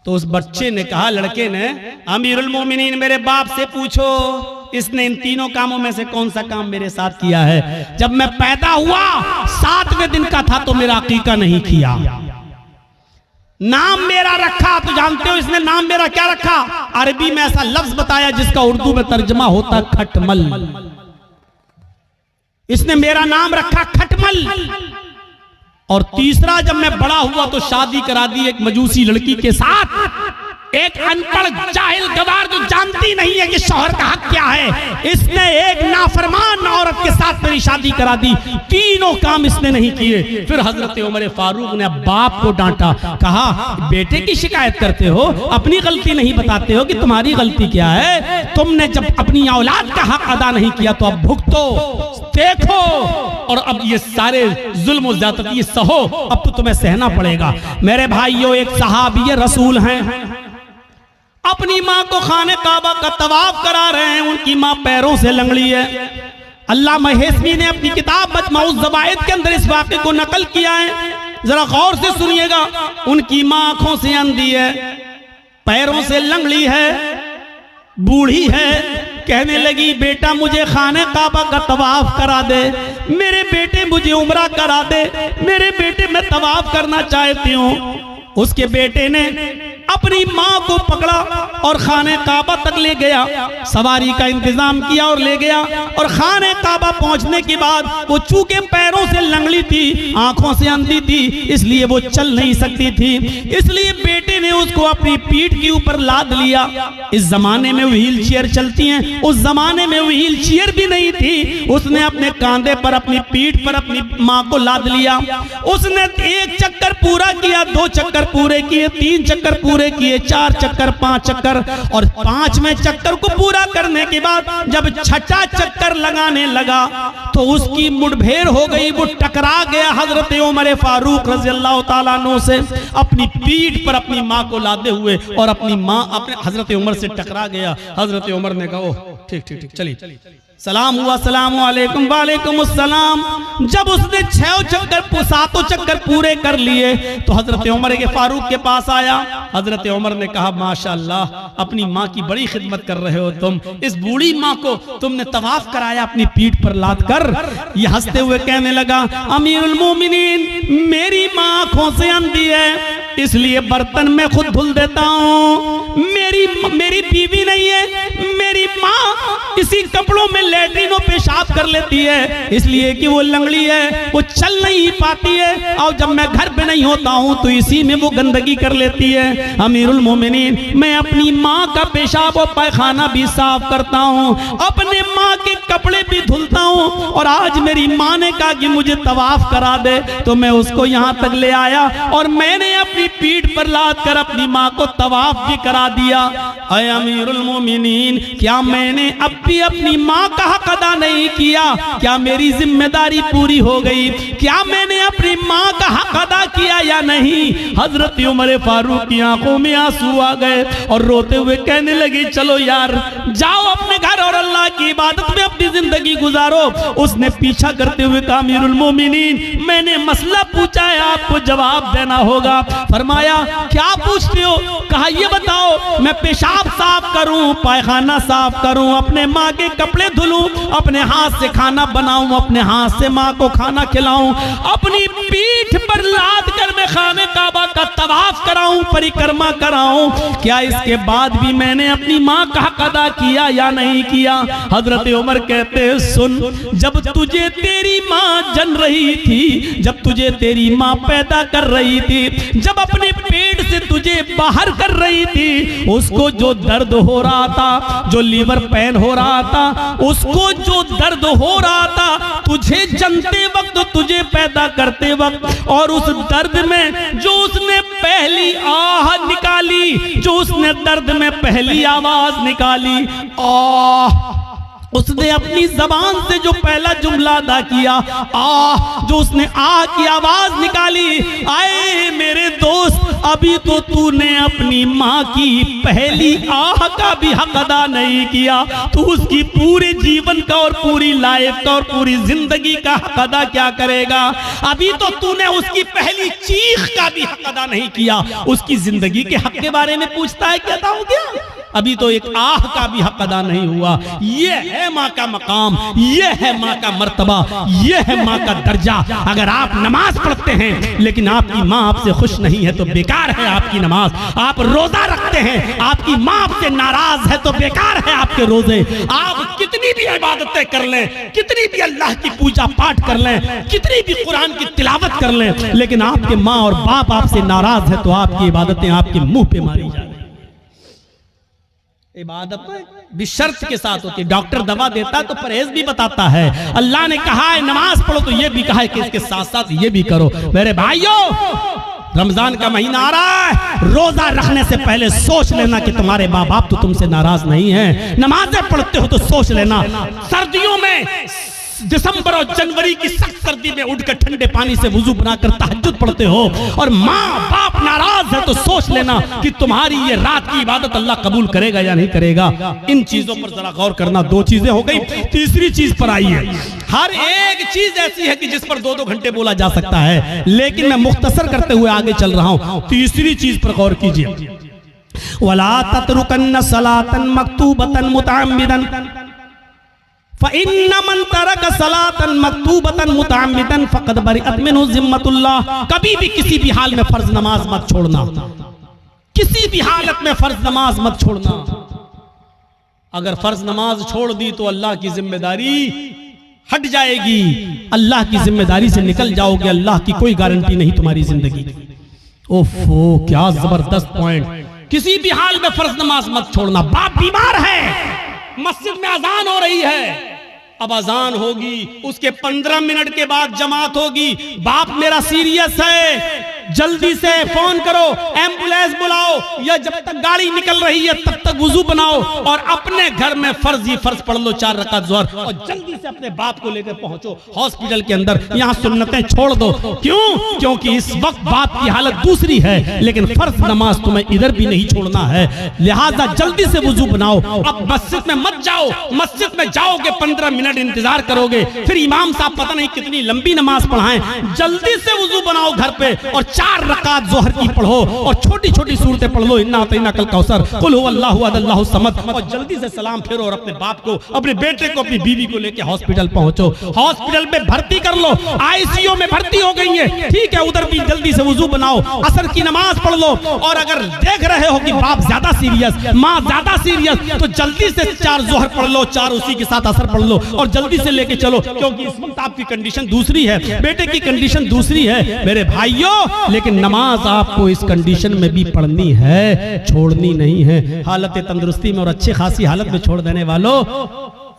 तो उस बच्चे ने कहा, लड़के ने, अमीरुल मोमिनीन मेरे बाप से पूछो इसने इन तीनों कामों में से कौन सा काम मेरे साथ किया है? जब मैं पैदा हुआ 7वें दिन का था तो मेरा अकीका नहीं किया। नाम मेरा रखा, तो जानते हो इसने नाम मेरा क्या रखा? अरबी में ऐसा लफ्ज बताया जिसका उर्दू में तर्जमा होता खटमल। इसने मेरा नाम रखा खटमल। और तीसरा, जब मैं बड़ा हुआ तो शादी करा दी एक मजूसी लड़की के साथ, एक अनपढ़ जाहिल गवार जो जानती नहीं है कि शौहर का हक क्या है, इसने एक नाफरमान औरत के साथ मेरी शादी करा दी। तीनों काम इसने नहीं किए। फिर हजरत उमर फारूक ने बाप को डांटा, कहा बेटे की शिकायत करते हो, अपनी गलती नहीं बताते हो कि तुम्हारी गलती क्या है? तुमने जब अपनी औलाद का हक अदा नहीं किया तो अब भुगतो, देखो, और अब ये सारे जुल्म और ज़्यादती ये सहो, अब तो तुम्हें सहना पड़ेगा। मेरे भाइयों, एक सहाबी रसूल हैं, अपनी माँ को खाने काबा का तवाफ करा रहे हैं, उनकी माँ पैरों से लंगड़ी है। अल्लाह महेशमी ने अपनी किताब मजमाउज़ ज़वाइद के अंदर इस वाक़े को नकल किया है, जरा गौर से सुनिएगा। उनकी माँ आंखों से अंधी है, पैरों से लंगड़ी है, बूढ़ी है, कहने लगी बेटा मुझे खाने काबा का तवाफ करा दे, मेरे बेटे मुझे उम्रा करा दे, मेरे बेटे मैं तवाफ करना चाहती हूँ। उसके बेटे ने अपनी माँ को पकड़ा और खाने काबा तक ले गया, सवारी का इंतजाम किया और ले गया। और खाने काबा पहुंचने के बाद वो चूंकि पैरों से लंगड़ी थी, आंखों से अंधी थी, इसलिए वो चल नहीं सकती थी, इसलिए बेटे ने उसको अपनी पीठ के ऊपर लाद लिया। इस जमाने में व्हील चेयर चलती हैं, उस जमाने में व्हील चेयर भी नहीं थी। उसने अपने कांधे पर, अपनी पीठ पर अपनी माँ को लाद लिया। उसने 1 चक्कर पूरा किया, 2 चक्कर पूरे किए, 3 चक्कर पूरे किए, 4 चक्कर, 5 चक्कर, और 5वें चक्कर को पूरा करने के बाद जब 6ठा चक्कर लगाने लगा तो उसकी मुठभेड़ हो गई, वो टकरा गया हजरत उमर फारूक रज़ी अल्लाह ताला अन्हु से, अपनी पीठ पर अपनी माँ को लादे हुए, और अपनी माँ अपने हजरत उमर से टकरा गया। हजरत उमर ने कहा ठीक ठीक ठीक चलिए, सलाम हुआ, सलाम वालेकुम, वालेकुम अस्सलाम। जब उसने 6 चक्कर 7 चक्कर पूरे कर लिए तो हजरत उमर के फारूक के पास आया। हजरत उमर ने कहा माशाअल्लाह, अपनी माँ की बड़ी खिदमत कर रहे हो तुम, इस बूढ़ी माँ को तुमने तवाफ कराया अपनी पीठ पर लाद कर। ये हंसते हुए कहने लगा अमीरुल मोमिनीन, मेरी माँ आंखों से अंधी है, इसलिए बर्तन मैं खुद धुल देता हूँ। मेरी बीवी नहीं है, मेरी माँ इसी कपड़ों में लैट्रिनो पेशाब कर लेती है, इसलिए कि वो लंगड़ी है, वो चल नहीं पाती है, और जब मैं घर पे नहीं होता हूँ तो इसी में वो गंदगी कर लेती है। अमीरुल मोमिनीन, मैं अपनी माँ का पेशाब और पैखाना भी साफ करता हूँ, अपने माँ के कपड़े भी धुलता हूँ, और आज मेरी माँ ने कहा कि मुझे तवाफ करा दे तो मैं उसको यहाँ तक ले आया, और मैंने अपनी पीठ पर लाद कर अपनी माँ को तवाफ भी करा दिया। ऐ अमीरुल मोमिनीन, क्या मैंने अब भी अपनी माँ का हक अदा नहीं किया? क्या मेरी जिम्मेदारी पूरी हो गई? क्या मैंने अपनी माँ का हक अदा किया या नहीं? हजरत उमर फारूक की आंखों में आंसू आ गए और रोते हुए कहने लगे चलो यार, जाओ अपने घर और अल्लाह की इबादत में अपनी जिंदगी गुजारो। उसने पीछा करते हुए कहा अमीरुल मोमिनीन, मैंने मसला पूछा है, आपको जवाब देना होगा। फरमाया क्या पूछते हो? कहा ये बताओ, मैं पेशाब साफ करूं, पैखाना साफ करूं, अपने माँ के कपड़े धुलूं, अपने हाथ से खाना बनाऊं, अपने हाथ से माँ को खाना खिलाऊं, अपनी पीठ पर लाद कर मैं खाने काबा का तवाफ कराऊं, परिक्रमा कराऊं, क्या इसके बाद भी मैंने अपनी माँ का हक अदा किया या नहीं किया? हजरत उमर कहते सुन, जब तुझे तेरी माँ जन रही थी, जब तुझे तेरी माँ पैदा कर रही थी, जब अपने पेट से तुझे बाहर कर रही थी, उसको जो दर्द हो रहा था, जो लीवर पेन हो रहा था, उसको जो दर्द हो रहा था, तुझे जनते वक्त, तुझे पैदा करते वक्त, और उस दर्द में जो उसने पहली आह निकाली, जो उसने दर्द में पहली आवाज निकाली, आह, उसने अपनी जबान से जो पहला जुमला अदा किया, आह, जो उसने आह की आवाज निकाली, आए मेरे दोस्त, अभी तो तूने अपनी माँ की पहली आह का भी हक अदा नहीं किया, तू उसकी पूरे जीवन का और पूरी लाइफ का और पूरी जिंदगी का हक अदा क्या करेगा? अभी तो तूने उसकी पहली चीख का भी हक अदा नहीं किया, उसकी जिंदगी के हक के बारे में पूछता है, क्या हो गया? अभी तो एक आह का भी हक अदा नहीं हुआ। ये है माँ का मकाम, ये है माँ का मर्तबा, ये है माँ का दर्जा। अगर आप नमाज पढ़ते हैं लेकिन आपकी माँ आपसे खुश नहीं है तो बेकार है आपकी नमाज। आप रोजा रखते हैं, आपकी माँ आपसे नाराज है तो बेकार है आपके रोजे। आप कितनी भी इबादतें कर लें, कितनी भी अल्लाह की पूजा पाठ कर लें, कितनी भी कुरान की तिलावत कर लें, लेकिन आपके माँ और बाप आपसे नाराज है तो आपकी इबादतें आपके मुंह पे मारी जाए। इबादत भी शर्त के साथ होती है। डॉक्टर दवा देता है तो परहेज भी बताता है। अल्लाह ने कहा है नमाज पढ़ो तो ये भी कहा है कि इसके साथ साथ ये भी करो। मेरे भाइयों, रमजान का महीना आ रहा है, रोजा रखने से पहले सोच लेना कि तुम्हारे माँ बाप तो तुमसे नाराज नहीं है। नमाजें पढ़ते हो तो सोच लेना, सर्दियों में दिसंबर और जनवरी की सख्त सर्दी में उठकर ठंडे पानी से वुजू बनाकर तहज्जुद पढ़ते हो और माँ बाप नाराज है तो सोच लेना कि तुम्हारी ये रात की इबादत अल्लाह कबूल करेगा या नहीं करेगा। इन चीजों पर जरा गौर करना। 2 चीजें हो गई, तीसरी चीज पर आई है। हर एक चीज ऐसी है कि जिस पर 2-2 घंटे बोला जा सकता है, लेकिन मैं मुख्तसर करते हुए आगे चल रहा हूं। तीसरी चीज पर गौर कीजिए। वला ततरुकन्न सलातन मक्तूबतन मुतअम्मिदन फइन्न मन तरक सलातन मक्तूबतन मुतअम्मिदन फक़द बरिअत मिन्हु ज़िम्मतुल्लाह। कभी भी किसी भी हाल में फर्ज नमाज मत छोड़ना, किसी भी हालत में फर्ज नमाज मत छोड़ना। अगर फर्ज नमाज छोड़ दी तो अल्लाह की जिम्मेदारी हट जाएगी, अल्लाह की जिम्मेदारी से निकल जाओगे, अल्लाह की कोई गारंटी नहीं तुम्हारी जिंदगी की। ओफो क्या जबरदस्त पॉइंट। किसी भी हाल में फर्ज नमाज मत छोड़ना। बाप बीमार है, मस्जिद में अजान हो रही है, अब अजान होगी, उसके 15 मिनट के बाद जमात होगी। बाप मेरा सीरियस है, जल्दी से फोन करो, एम्बुलेंस बुलाओ, या जब तक गाड़ी निकल रही है तब तक वुजू बनाओ और अपने घर में फर्ज ही फर्ज पढ़ लो 4 रकात ज़ोहर, और जल्दी से अपने बाप को लेकर पहुंचो हॉस्पिटल के अंदर। यहाँ सुन्नतें छोड़ दो। क्यों? क्योंकि इस वक्त बाप की हालत दूसरी है, लेकिन फर्ज नमाज तुम्हें इधर भी नहीं छोड़ना है। लिहाजा जल्दी से वुजू बनाओ। अब मस्जिद में मत जाओ, मस्जिद में जाओगे 15 मिनट इंतजार करोगे, फिर इमाम साहब पता नहीं कितनी लंबी नमाज पढ़ाएं। जल्दी से वुजू बनाओ घर पे और 4 रकात ज़ोहर की पढ़ो और छोटी छोटी सूरतें पढ़ लो, इन्ना अतैना कल कौसर, कुल हुवल्लाहु अहद अल्लाहु समद, और जल्दी से सलाम फेरो और अपने बाप को, अपने बेटे को, अपनी बीवी को लेके हॉस्पिटल पहुंचो। हॉस्पिटल में भर्ती कर लो, आईसीयू में भर्ती हो गई है, ठीक है, उधर भी जल्दी से वुजू बनाओ, असर की नमाज पढ़ लो। और अगर देख रहे हो कि बाप ज्यादा सीरियस, माँ ज्यादा सीरियस, तो जल्दी से 4 ज़ोहर पढ़ लो, 4 उसी के साथ असर पढ़ लो और जल्दी से लेके चलो, क्योंकि इस वक्त आपकी कंडीशन दूसरी है, बेटे की कंडीशन दूसरी है मेरे भाइयों। लेकिन नमाज आपको इस कंडीशन में भी पढ़नी है, छोड़नी नहीं है। हालत तंदुरुस्ती में और अच्छी खासी हालत में छोड़ देने वालों,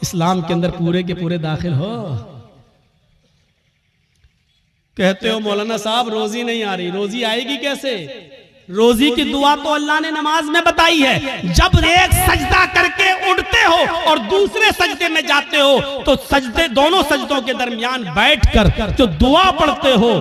इस्लाम के अंदर पूरे के पूरे दाखिल हो। कहते हो मौलाना साहब रोजी नहीं आ रही, रोजी आएगी कैसे? रोजी की दुआ तो अल्लाह ने नमाज में बताई है। जब एक सजदा करके उठते हो और दूसरे सजदे में जाते हो तो सजदे, दोनों सजदों के दरमियान बैठकर जो दुआ पढ़ते हो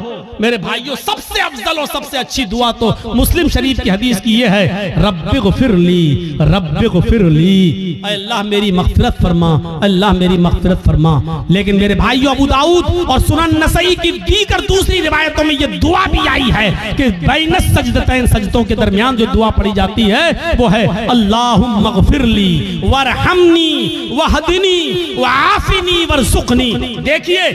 मेरे भाइयों, सबसे अफजल और सबसे अच्छी दुआ तो मुस्लिम शरीफ की हदीस की ये है, रब्बिग़फिरली रब्बिग़फिरली, अल्लाह मेरी मग़फ़िरत फरमा, अल्लाह मेरी मग़फ़िरत फरमा। लेकिन मेरे भाइयों अबू दाऊद और सुनन नसई की दीगर दूसरी रिवायतों में ये दुआ भी आई है कि बैन सजदतैन, सजदों के दरमियान जो दुआ पढ़ी जाती है वो है अल्लाहुम्मा ग़फ़िरली वरहमनी वहदिनी वआफ़िनी वरज़ुक़नी। देखिए